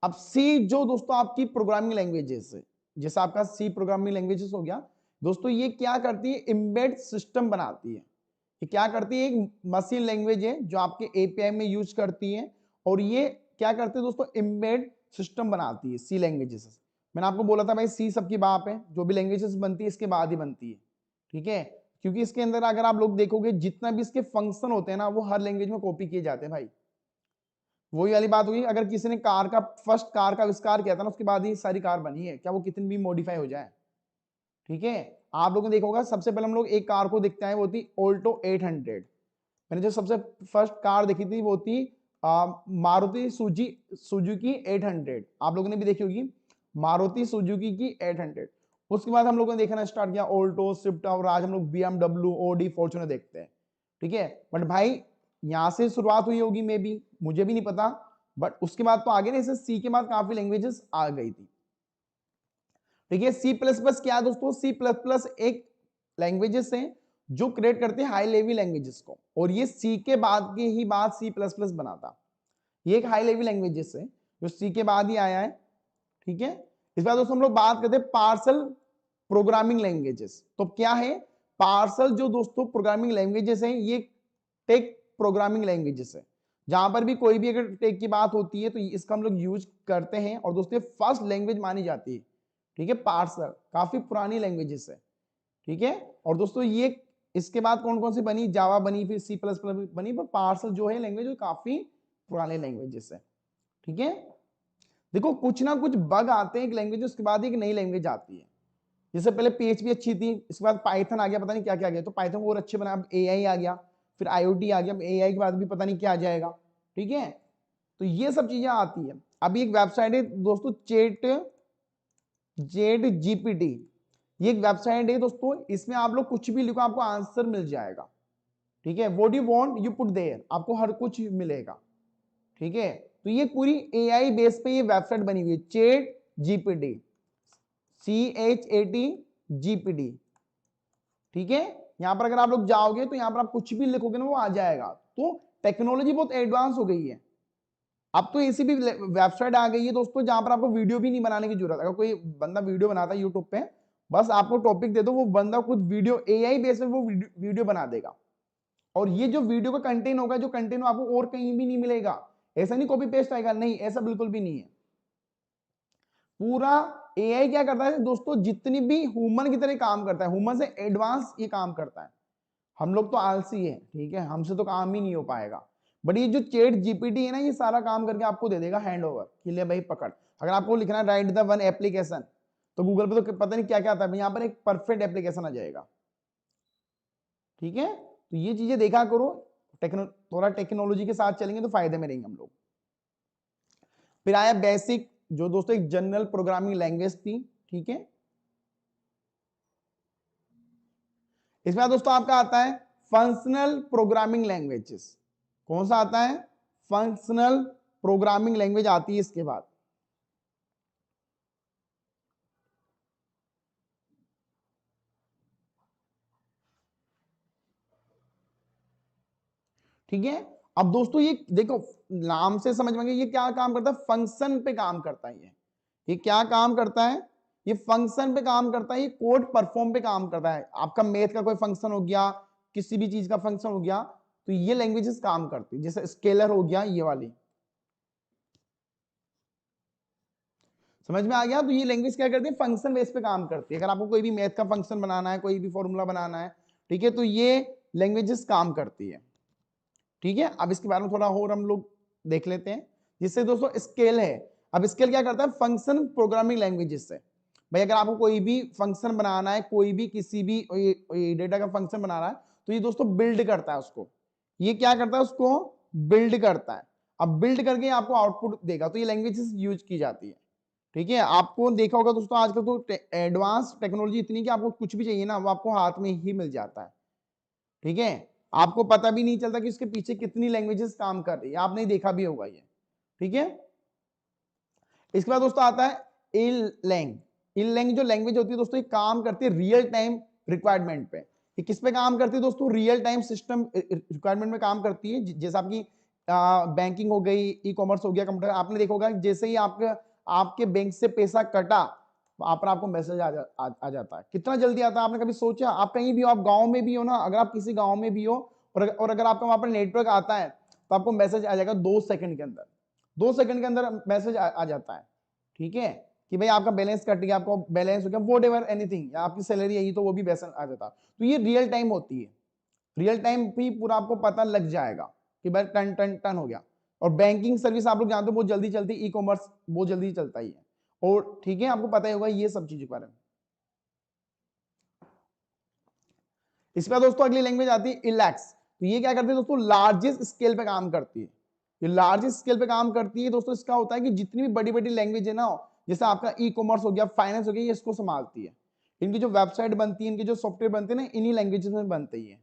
अब सी जो दोस्तों आपकी प्रोग्रामिंग लैंग्वेजेस है, जैसा आपका सी प्रोग्रामिंग लैंग्वेजेस हो गया दोस्तों, ये क्या करती है? एम्बेड सिस्टम बनाती है। ये क्या करती है? एक मशीन लैंग्वेज है जो आपके API में यूज करती है, और ये क्या करते हैं दोस्तों? एम्बेड सिस्टम बनाती है सी लैंग्वेजेस। मैंने आपको बोला था भाई सी सबकी बाप है, जो भी लैंग्वेजेस बनती है इसके बाद ही बनती है, ठीक है। क्योंकि इसके अंदर अगर आप लोग देखोगे जितना भी इसके फंक्शन होते हैं ना, वो हर लैंग्वेज में कॉपी किए जाते हैं भाई। वही वाली बात हुई, अगर किसी ने कार का फर्स्ट कार का आविष्कार किया था ना, उसके बाद ही सारी कार बनी है, क्या वो कितनी भी मॉडिफाई हो जाए, ठीक है। आप लोगों ने देखा होगा, सबसे पहले हम लोग एक कार को देखते हैं, वो थी ऑल्टो 800। मैंने जो सबसे फर्स्ट कार देखी थी वो थी मारुति सुजुकी 800। आप लोगों ने भी देखी होगी मारुति सुजुकी की 800। उसके बाद हम लोगों ने देखना स्टार्ट किया ऑल्टो, स्विफ्ट, और आज हम लोग BMW, OD, फॉर्च्यूनर देखते हैं, ठीक है। बट भाई यहां से शुरुआत हुई होगी, मे बी, मुझे भी नहीं पता, बट उसके बाद तो आगे ना, इसे सी के बाद काफी लैंग्वेजेस आ गई थी, ठीक है। C++ क्या है दोस्तों? C++ एक लैंग्वेजेस है जो क्रिएट करते हैं हाई लेवल लैंग्वेजेस को, और ये सी के बाद के ही बाद सी प्लस प्लस बना था। ये एक हाई लेवल लैंग्वेजेस है जो सी के बाद ही आया है, ठीक है। इस बार दोस्तों हम लोग बात करते हैं पार्सल प्रोग्रामिंग लैंग्वेजेस। तो क्या है पार्सल, जो दोस्तों प्रोग्रामिंग लैंग्वेजेस है, ये टेक प्रोग्रामिंग लैंग्वेजेस है। जहां पर भी कोई भी अगर टेक की बात होती है तो इसका हम लोग यूज करते हैं, और दोस्तों फर्स्ट लैंग्वेज मानी जाती है, ठीक है। पार्सल काफी पुरानी लैंग्वेजेस है, ठीक है। और दोस्तों ये इसके बाद कौन कौन सी बनी, जावा बनी, फिर सी प्लस प्लस बनी, पर पार्सल जो है लैंग्वेज वो काफी पुराने लैंग्वेजेस है, ठीक है। देखो कुछ ना कुछ बग आते हैं एक लैंग्वेज, उसके बाद एक नई लैंग्वेज आती है। जैसे पहले पीएचपी अच्छी थी, इसके बाद पाइथन आ गया, पता नहीं क्या क्या आ गया, तो पाइथन और अच्छे बना, अब एआई आ गया, फिर आईओटी आ गया, एआई के बाद भी पता नहीं क्या आ जाएगा, ठीक है। तो ये सब चीजें आती है। अभी एक वेबसाइट है दोस्तों जेड जीपीटी, ये एक वेबसाइट है दोस्तों, इसमें आप लोग कुछ भी लिखो आपको आंसर मिल जाएगा, ठीक है। What you want you put there, आपको हर कुछ मिलेगा, ठीक है। तो ये पूरी एआई बेस पे ये वेबसाइट बनी हुई है, चैट जीपीटी, CHAT GPT, ठीक है। यहां पर अगर आप लोग जाओगे तो यहां पर आप कुछ भी लिखोगे ना वो आ जाएगा। तो टेक्नोलॉजी बहुत एडवांस हो गई है। अब तो ऐसी भी वेबसाइट आ गई है दोस्तों जहां पर आपको वीडियो भी नहीं बनाने की जरूरत है। अगर कोई बंदा वीडियो बनाता है यूट्यूब पे, बस आपको टॉपिक दे दो, वो बंदा खुद वीडियो एआई बेस में वो वीडियो बना देगा। और ये जो वीडियो का कंटेंट होगा, जो कंटेंट आपको और कहीं भी नहीं मिलेगा, ऐसा नहीं कॉपी पेस्ट आएगा, नहीं, ऐसा बिल्कुल भी नहीं है। पूरा एआई क्या करता है दोस्तों, जितनी भी ह्यूमन की तरह काम करता है, ह्यूमन से एडवांस ये काम करता है। हम लोग तो आलसी है, ठीक है, हमसे तो काम ही नहीं हो पाएगा। बट ये जो चैट जीपीटी है ना, ये सारा काम करके आपको दे देगा हैंड ओवर कि ले भाई पकड़। अगर आपको लिखना है राइट द वन एप्लीकेशन, तो गूगल पे तो पता नहीं क्या क्या आता है, यहाँ पर एक परफेक्ट एप्लीकेशन आ जाएगा, ठीक है। तो ये चीजें देखा करो, थोड़ा टेक्नोलॉजी के साथ चलेंगे तो फायदे में रहेंगे हम लोग। फिर आया बेसिक, जो दोस्तों एक जनरल प्रोग्रामिंग लैंग्वेज थी, ठीक है। इसमें दोस्तों आपका आता है फंक्शनल प्रोग्रामिंग लैंग्वेजेस। कौन सा आता है, फंक्शनल प्रोग्रामिंग लैंग्वेज आती है इसके बाद, ठीक है। अब दोस्तों ये देखो नाम से समझ में ये क्या काम करता है, फंक्शन पे काम करता है। ये क्या काम करता है, ये फंक्शन पे काम करता है, ये कोड परफॉर्म पे काम करता है। आपका मैथ का कोई फंक्शन हो गया, किसी भी चीज का फंक्शन हो गया, तो ये लैंग्वेजेस काम करती है। जैसे स्केलर हो गया ये वाली, समझ में आ गया। तो ये लैंग्वेज क्या करती है, फंक्शन बेस पे काम करती है। अगर आपको कोई भी मैथ का फंक्शन बनाना है, कोई भी फॉर्मूला बनाना है, ठीक है, तो ये लैंग्वेजेस काम करती है, ठीक है। अब इसके बारे में थोड़ा और हम लोग देख लेते हैं। जिससे दोस्तों स्केल है, अब स्केल क्या करता है, फंक्शन प्रोग्रामिंग लैंग्वेजेस से। भाई अगर आपको कोई भी फंक्शन बनाना है, कोई भी किसी भी डेटा का फंक्शन बनाना है, तो ये दोस्तों बिल्ड करता है उसको। ये क्या करता है, उसको बिल्ड करता है। अब बिल्ड करके आपको आउटपुट देगा, तो ये लैंग्वेजेस यूज की जाती है, ठीक है। आपको देखा होगा दोस्तों आजकल तो एडवांस टेक्नोलॉजी इतनी कि आपको कुछ भी चाहिए ना वो आपको हाथ में ही मिल जाता है, ठीक है। आपको पता भी नहीं चलता कि उसके पीछे कितनी लैंग्वेजेस काम कर रही है, आपने देखा भी होगा ये, ठीक है। इसके बाद दोस्तों आता है इलैंग। इलैंग जो लैंग्वेज होती है दोस्तों, ये काम करती है रियल टाइम रिक्वायरमेंट पे। ये किस पे काम करती है दोस्तों, रियल टाइम सिस्टम रिक्वायरमेंट में काम करती है। जैसे आपकी बैंकिंग हो गई, ई कॉमर्स हो गया, कंप्यूटर, आपने देखा होगा जैसे ही आपके बैंक से पैसा कटा, वहां पर आपको मैसेज आ जाता है। कितना जल्दी आता है, आपने कभी सोचा, आप कहीं भी हो, आप गांव में भी हो ना, अगर आप किसी गांव में भी हो और अगर आपका वहां पर नेटवर्क आता है, तो आपको मैसेज आ जाएगा 2 सेकंड के अंदर। 2 सेकंड के अंदर मैसेज आ जाता है, ठीक है, कि भाई आपका बैलेंस कट गया, आपको बैलेंस हो गया, वॉट एवर एनीथिंग, या आपकी सैलरी आई तो वो भी मैसेज आ जाता है। तो ये रियल टाइम होती है, रियल टाइम भी पूरा आपको पता लग जाएगा कि भाई टन टन टन हो गया। और बैंकिंग सर्विस आप लोग जानते हो बहुत जल्दी चलती है, ई कॉमर्स बहुत जल्दी चलता ही है, और ठीक है, आपको पता ही होगा ये सब चीजों के बारे में। इसके बाद दोस्तों अगली लैंग्वेज आती है इलैक्स। तो ये क्या करती है दोस्तों, लार्जेस्ट स्केल पे काम करती है। ये लार्जेस्ट स्केल पे काम करती है दोस्तों। इसका होता है कि जितनी भी बड़ी बड़ी लैंग्वेज है ना, जैसे आपका ई कॉमर्स हो गया, फाइनेंस हो गया, ये इसको संभालती है। इनकी जो वेबसाइट बनती है, इनके जो सॉफ्टवेयर बनते हैं ना, इन्हीं लैंग्वेजेस में बनते ही है,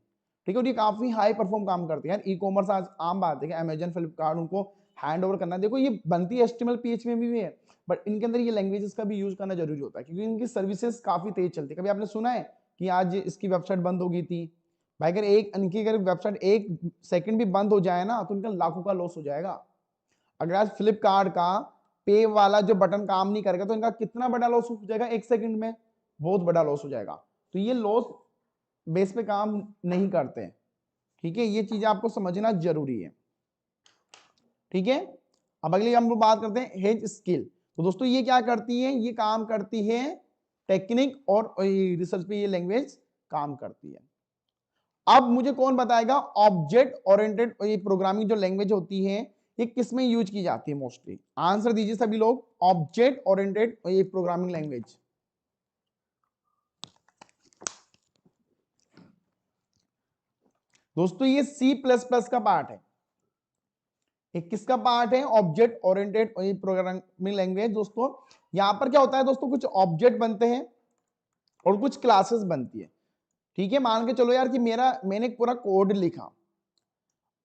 ठीक है। और ये काफी हाई परफॉर्म काम करती है यार। ई कॉमर्स आज आम बात है कि अमेजन, फ्लिपकार्ट उनको हैंड ओवर करना, देखो ये बनती है HTML PHP में भी है, बट इनके अंदर ये लैंग्वेजेस का भी यूज करना जरूरी होता है, क्योंकि इनकी सर्विसेज काफी तेज चलती है। कभी आपने सुना है कि आज इसकी वेबसाइट बंद हो गई थी, भाई अगर एक इनकी अगर वेबसाइट एक सेकंड भी बंद हो जाए ना तो इनका लाखों का लॉस हो जाएगा। अगर आज फ्लिपकार्ट का पे वाला जो बटन काम नहीं करेगा तो इनका कितना बड़ा लॉस हो जाएगा, एक सेकंड में बहुत बड़ा लॉस हो जाएगा। तो ये लॉस बेस पे काम नहीं करते, ठीक है, ये चीज आपको समझना जरूरी है, ठीक है। अब अगली हम लोग बात करते हैं हेज स्किल। तो दोस्तों ये क्या करती है, ये काम करती है टेक्निक और रिसर्च पे ये लैंग्वेज काम करती है। अब मुझे कौन बताएगा ऑब्जेक्ट ओरिएंटेड ये प्रोग्रामिंग जो लैंग्वेज होती है ये किस में यूज की जाती है मोस्टली, आंसर दीजिए सभी लोग। ऑब्जेक्ट ओरिएंटेड ये प्रोग्रामिंग लैंग्वेज, दोस्तों ये C++ का पार्ट है। ये किसका पार्ट है, ऑब्जेक्ट ओरिएंटेड प्रोग्रामिंग लैंग्वेज। दोस्तों यहां पर क्या होता है दोस्तों, कुछ ऑब्जेक्ट बनते हैं और कुछ क्लासेस बनती है, ठीक है। मान के चलो यार कि मैंने एक पूरा कोड लिखा,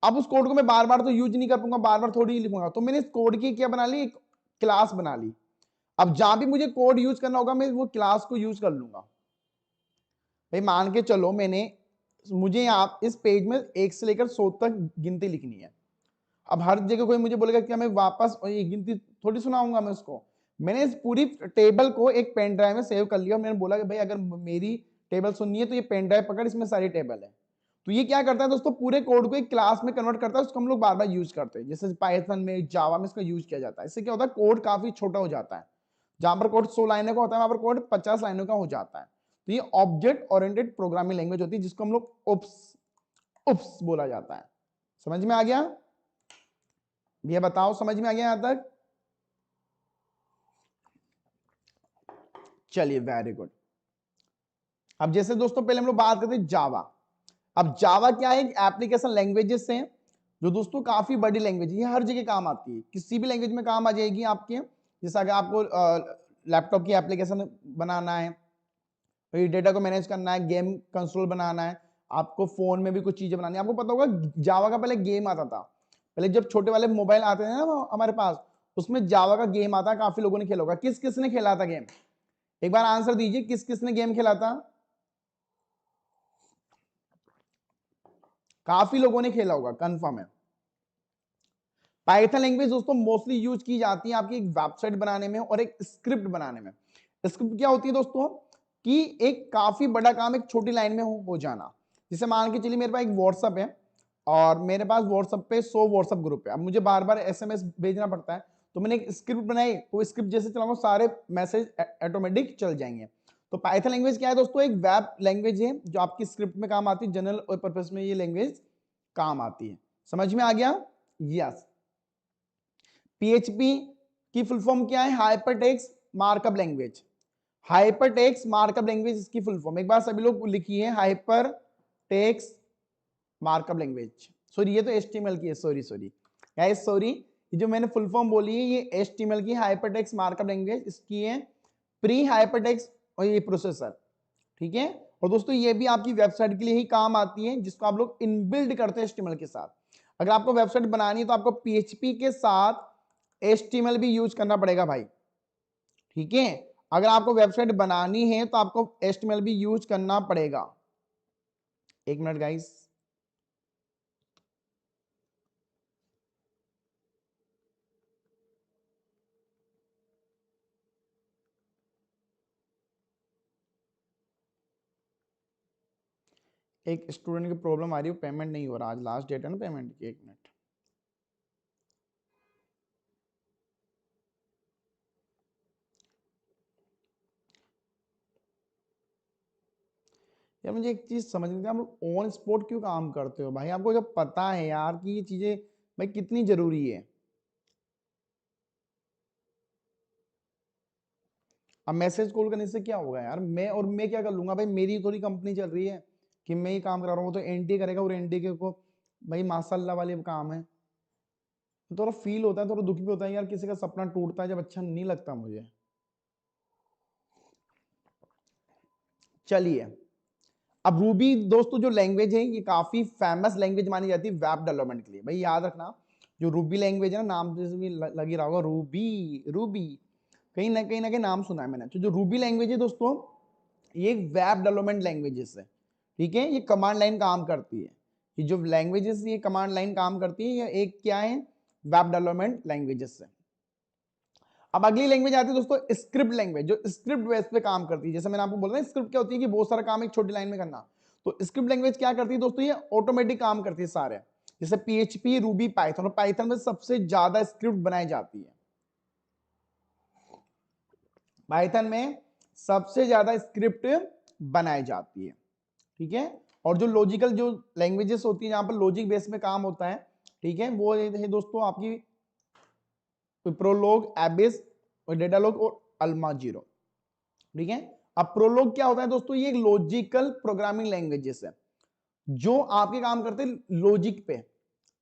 अब उस कोड को मैं बार बार तो यूज नहीं कर पाऊंगा, बार बार थोड़ी लिखूंगा, तो मैंने इस कोड की क्या बना ली, एक क्लास बना ली। अब जहां भी मुझे कोड यूज करना होगा मैं वो क्लास को यूज कर लूंगा। भाई मान के चलो मुझे यहाँ इस पेज में 1 से लेकर 100 तक गिनती लिखनी है। अब हर जगह कोई मुझे बोलेगा कि मैं वापस ये गिनती थोड़ी सुनाऊंगा मैं उसको। मैंने इस पूरी टेबल को एक पेन ड्राइव में सेव कर लिया, मैंने बोला कि भाई अगर मेरी टेबल सुननी है तो ये पेन ड्राइव पकड़, इसमें सारी टेबल है। तो ये क्या करता है दोस्तों, पूरे कोड को एक क्लास में कन्वर्ट करता है, उसको हम लोग बार बार यूज करते हैं। जैसे पाइथन में, जावा में इसका यूज किया जाता है। इससे क्या होता है, कोड काफी छोटा हो जाता है। जहां पर कोड 100 लाइनों का होता है वहां पर कोड 50 लाइनों का हो जाता है। तो ये ऑब्जेक्ट ओरिएंटेड प्रोग्रामिंग लैंग्वेज होती है जिसको हम लोग उप्स उप्स बोला जाता है। समझ में आ गया, ये बताओ समझ में आ गया यहां तक? चलिए वेरी गुड। अब जैसे दोस्तों पहले हम लोग बात करते हैं जावा। अब जावा क्या है, एक एप्लीकेशन लैंग्वेजेस है जो दोस्तों काफी बड़ी लैंग्वेज है, ये हर जगह काम आती है, किसी भी लैंग्वेज में काम आ जाएगी आपके। जैसा कि आपको लैपटॉप की एप्लीकेशन बनाना है, डेटा को मैनेज करना है, गेम कंसोल बनाना है, आपको फोन में भी कुछ चीजें बनानी है। आपको पता होगा जावा का पहले गेम आता था, पहले जब छोटे वाले मोबाइल आते थे ना हमारे पास, उसमें जावा का गेम आता है, काफी लोगों ने खेला होगा। किस किस ने खेला था गेम, एक बार आंसर दीजिए, किस किस ने गेम खेला था? काफी लोगों ने खेला होगा, कंफर्म है। पाइथन लैंग्वेज दोस्तों मोस्टली यूज की जाती है आपकी एक वेबसाइट बनाने में और एक स्क्रिप्ट बनाने में। स्क्रिप्ट क्या होती है दोस्तों, कि एक काफी बड़ा काम एक छोटी लाइन में हो जाना। जैसे मान के चलिए मेरे पास एक व्हाट्सअप है और मेरे पास व्हाट्सअप पे 100 व्हाट्सअप ग्रुप है, अब मुझे बार बार एसएमएस भेजना पड़ता है, तो मैंने एक स्क्रिप्ट बनाई, तो स्क्रिप्ट जैसे चलाऊंगा सारे मैसेज ऑटोमेटिक चल जाएंगे। तो पाइथन लैंग्वेज क्या है दोस्तों, एक वेब लैंग्वेज है जो आपकी स्क्रिप्ट में काम आती है, जनरल पर्पस में ये लैंग्वेज काम आती है। समझ में आ गया? यस। पीएचपी की फुल फॉर्म क्या है, hypertext markup language. Hypertext markup language इसकी फुल फॉर्म एक बार सभी लोग लिखिए, हाइपरटेक्स्ट मार्कअप लैंग्वेज। सॉरी ये तो एचटीएमएल की है, सॉरी सॉरी गाइस सॉरी, ये जो मैंने फुल फॉर्म बोली है ये एचटीएमएल की, हाइपरटेक्स्ट मार्कअप लैंग्वेज इसकी है प्री हाइपरटेक्स्ट और ये प्रोसेसर, ठीक है। और दोस्तों ये भी आपकी वेबसाइट के लिए ही काम आती है, जिसको आप लोग इनबिल्ड करते हैं एचटीएमएल के साथ। अगर आपको वेबसाइट बनानी है तो आपको पीएचपी के साथ एचटीएमएल भी यूज करना पड़ेगा भाई, ठीक है। अगर आपको वेबसाइट बनानी है तो आपको एचटीएमएल भी यूज करना पड़ेगा। एक मिनट गाइस, एक स्टूडेंट की प्रॉब्लम आ रही है, पेमेंट नहीं हो रहा, आज लास्ट डेट है ना पेमेंट की। एक मिनट, यार मुझे एक चीज समझ नहीं, आप लोग ऑन स्पॉट क्यों काम करते हो भाई? आपको जब पता है यार कि ये चीजें भाई कितनी जरूरी है। अब मैसेज कॉल करने से क्या होगा यार, मैं क्या कर लूंगा भाई, मेरी थोड़ी कंपनी चल रही है कि मैं ही काम करा रहा हूँ, तो एनटी करेगा और एनटी के को भाई माशाल्लाह वाले काम है। तो थोड़ा फील होता है, थोड़ा दुख भी होता है यार, किसी का सपना टूटता है जब, अच्छा नहीं लगता मुझे। चलिए, अब रूबी दोस्तों जो लैंग्वेज है ये काफी फेमस लैंग्वेज मानी जाती है वेब डेवलपमेंट के लिए। भाई याद रखना, जो रूबी लैंग्वेज है ना, नाम से भी लग ही रहा होगा, रूबी रूबी, कहीं ना कहीं नाम सुना है मैंने। तो जो रूबी लैंग्वेज है दोस्तों ये एक वेब डेवलपमेंट लैंग्वेजेस है, ठीक है, ये कमांड लाइन काम करती है। ये जो लैंग्वेजेस ये कमांड लाइन काम करती है, ये एक क्या है, वेब डेवलपमेंट लैंग्वेजेस है। अब अगली लैंग्वेज आती है दोस्तों स्क्रिप्ट लैंग्वेज, जो स्क्रिप्ट बेस पे काम करती है। जैसे मैंने आपको बोला स्क्रिप्ट क्या होती है कि बहुत सारा काम एक छोटी लाइन में करना। तो स्क्रिप्ट लैंग्वेज क्या करती है दोस्तों, ये ऑटोमेटिक काम करती है सारे। जैसे पीएचपी, रूबी, पाइथन, और पाइथन में सबसे ज्यादा स्क्रिप्ट बनाई जाती है। पाइथन में सबसे ज्यादा स्क्रिप्ट बनाई जाती है, ठीक है। और जो लॉजिकल जो लैंग्वेजेस होती है, जहां पर लॉजिक बेस में काम होता है, ठीक है, वो है दोस्तों आपकी प्रोलॉग, एबिस और डेटालॉग और अल्माजीरो, ठीक है। अब प्रोलॉग क्या होता है दोस्तों, ये एक लॉजिकल प्रोग्रामिंग लैंग्वेजेस है जो आपके काम करते हैं लॉजिक पे,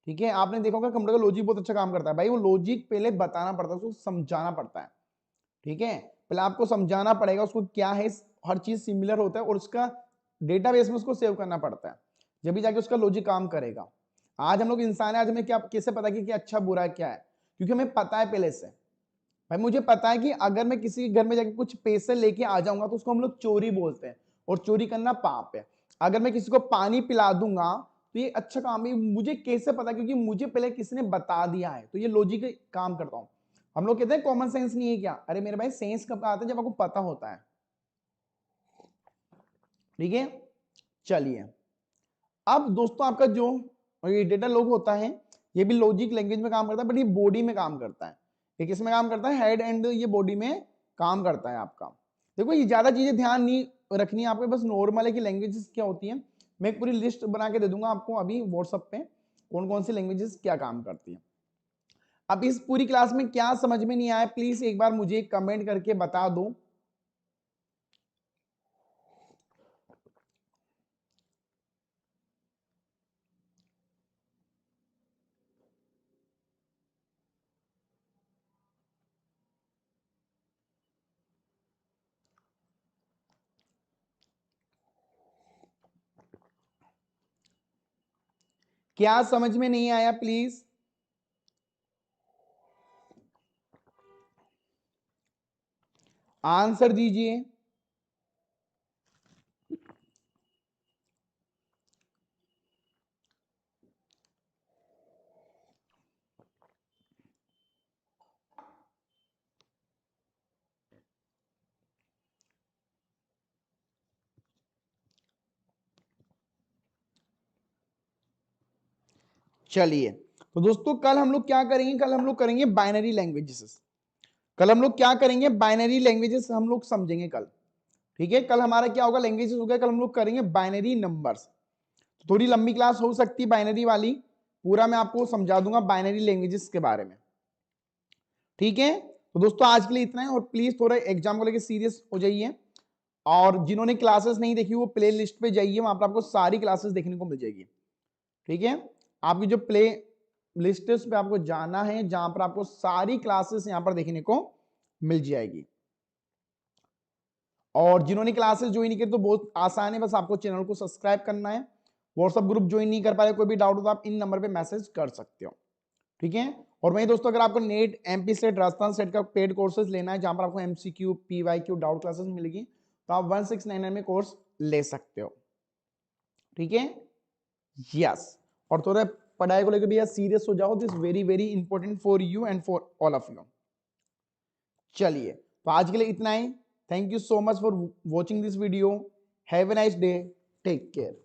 ठीक है। आपने देखा होगा कंप्यूटर का लॉजिक बहुत अच्छा काम करता है भाई, वो लॉजिक पहले बताना पड़ता है, उसको समझाना पड़ता है, ठीक है। पहले आपको समझाना पड़ेगा उसको क्या है, हर चीज सिमिलर होता है और उसका डेटाबेस में उसको सेव करना पड़ता है, जब भी जाके उसका लॉजिक काम करेगा। आज हम लोग इंसान है, आज हमें क्या कैसे पता कि क्या अच्छा बुरा क्या है, क्योंकि हमें पता है पहले से। भाई मुझे पता है कि अगर मैं किसी के घर में जाके कुछ पैसे लेके आ जाऊंगा तो उसको हम लोग चोरी बोलते हैं, और चोरी करना पाप है। अगर मैं किसी को पानी पिला दूंगा तो ये अच्छा काम है, मुझे कैसे पता, क्योंकि मुझे पहले किसी ने बता दिया है, तो ये लॉजिक काम करता हूं। हम लोग कहते हैं कॉमन सेंस नहीं है क्या, अरे मेरे भाई सेंस कब आता है, जब आपको पता होता है, ठीक है। चलिए, अब दोस्तों आपका जो ये डेटा लॉग होता है, ये भी लॉजिक लैंग्वेज में काम करता है, बट ये बॉडी में काम करता है। ये किस में काम करता है, हेड एंड ये बॉडी में काम करता है आपका। देखो ये ज्यादा चीजें ध्यान नहीं रखनी है आपको, बस नॉर्मल है कि लैंग्वेजेस क्या होती है। मैं एक पूरी लिस्ट बना के दे दूंगा आपको अभी व्हाट्सएप पे, कौन कौन सी लैंग्वेजेस क्या काम करती है। अब इस पूरी क्लास में क्या समझ में नहीं आया, प्लीज एक बार मुझे कमेंट करके बता दो। क्या समझ में नहीं आया, प्लीज आंसर दीजिए। चलिए, तो दोस्तों कल हम लोग क्या करेंगे, कल हम लोग करेंगे बाइनरी लैंग्वेजेस। कल हम लोग क्या करेंगे, बाइनरी लैंग्वेजेस हम लोग समझेंगे कल, ठीक है। कल हमारा क्या होगा, लैंग्वेजेस हो गया, कल हम लोग करेंगे बाइनरी नंबर्स। थोड़ी लंबी क्लास हो सकती है बाइनरी वाली, पूरा मैं आपको समझा दूंगा बाइनरी लैंग्वेजेस के बारे में, ठीक है। तो दोस्तों आज के लिए इतना है, और प्लीज थोड़ा एग्जाम को लेकर सीरियस हो जाइए। और जिन्होंने क्लासेस नहीं देखी वो प्ले लिस्ट पे जाइए, वहां पर आपको सारी क्लासेस देखने को मिल जाएगी, ठीक है। आपकी जो प्ले लिस्ट है उस पर आपको जाना है, जहां पर आपको सारी क्लासेस यहां पर देखने को मिल जाएगी। और जिन्होंने क्लासेस ज्वाइन नहीं की तो बहुत आसान है, बस आपको चैनल को सब्सक्राइब करना है। व्हाट्सएप ग्रुप ज्वाइन नहीं कर पा रहे, कोई भी डाउट हो तो आप इन नंबर पे मैसेज कर सकते हो, ठीक है। और वहीं दोस्तों अगर आपको net, MP SET, Rajasthan set का पेड कोर्सेज लेना है, जहां पर आपको एमसीक्यू, पीवाईक्यू, डाउट क्लासेस मिलेगी, तो आप 1699 में कोर्स ले सकते हो, ठीक है। यस, और थोड़ा पढ़ाई को लेकर भी सीरियस हो जाओ, this very very important for you and for all of you. चलिए, तो आज के लिए इतना ही। Thank you so much for watching this video. Have a nice day, take care.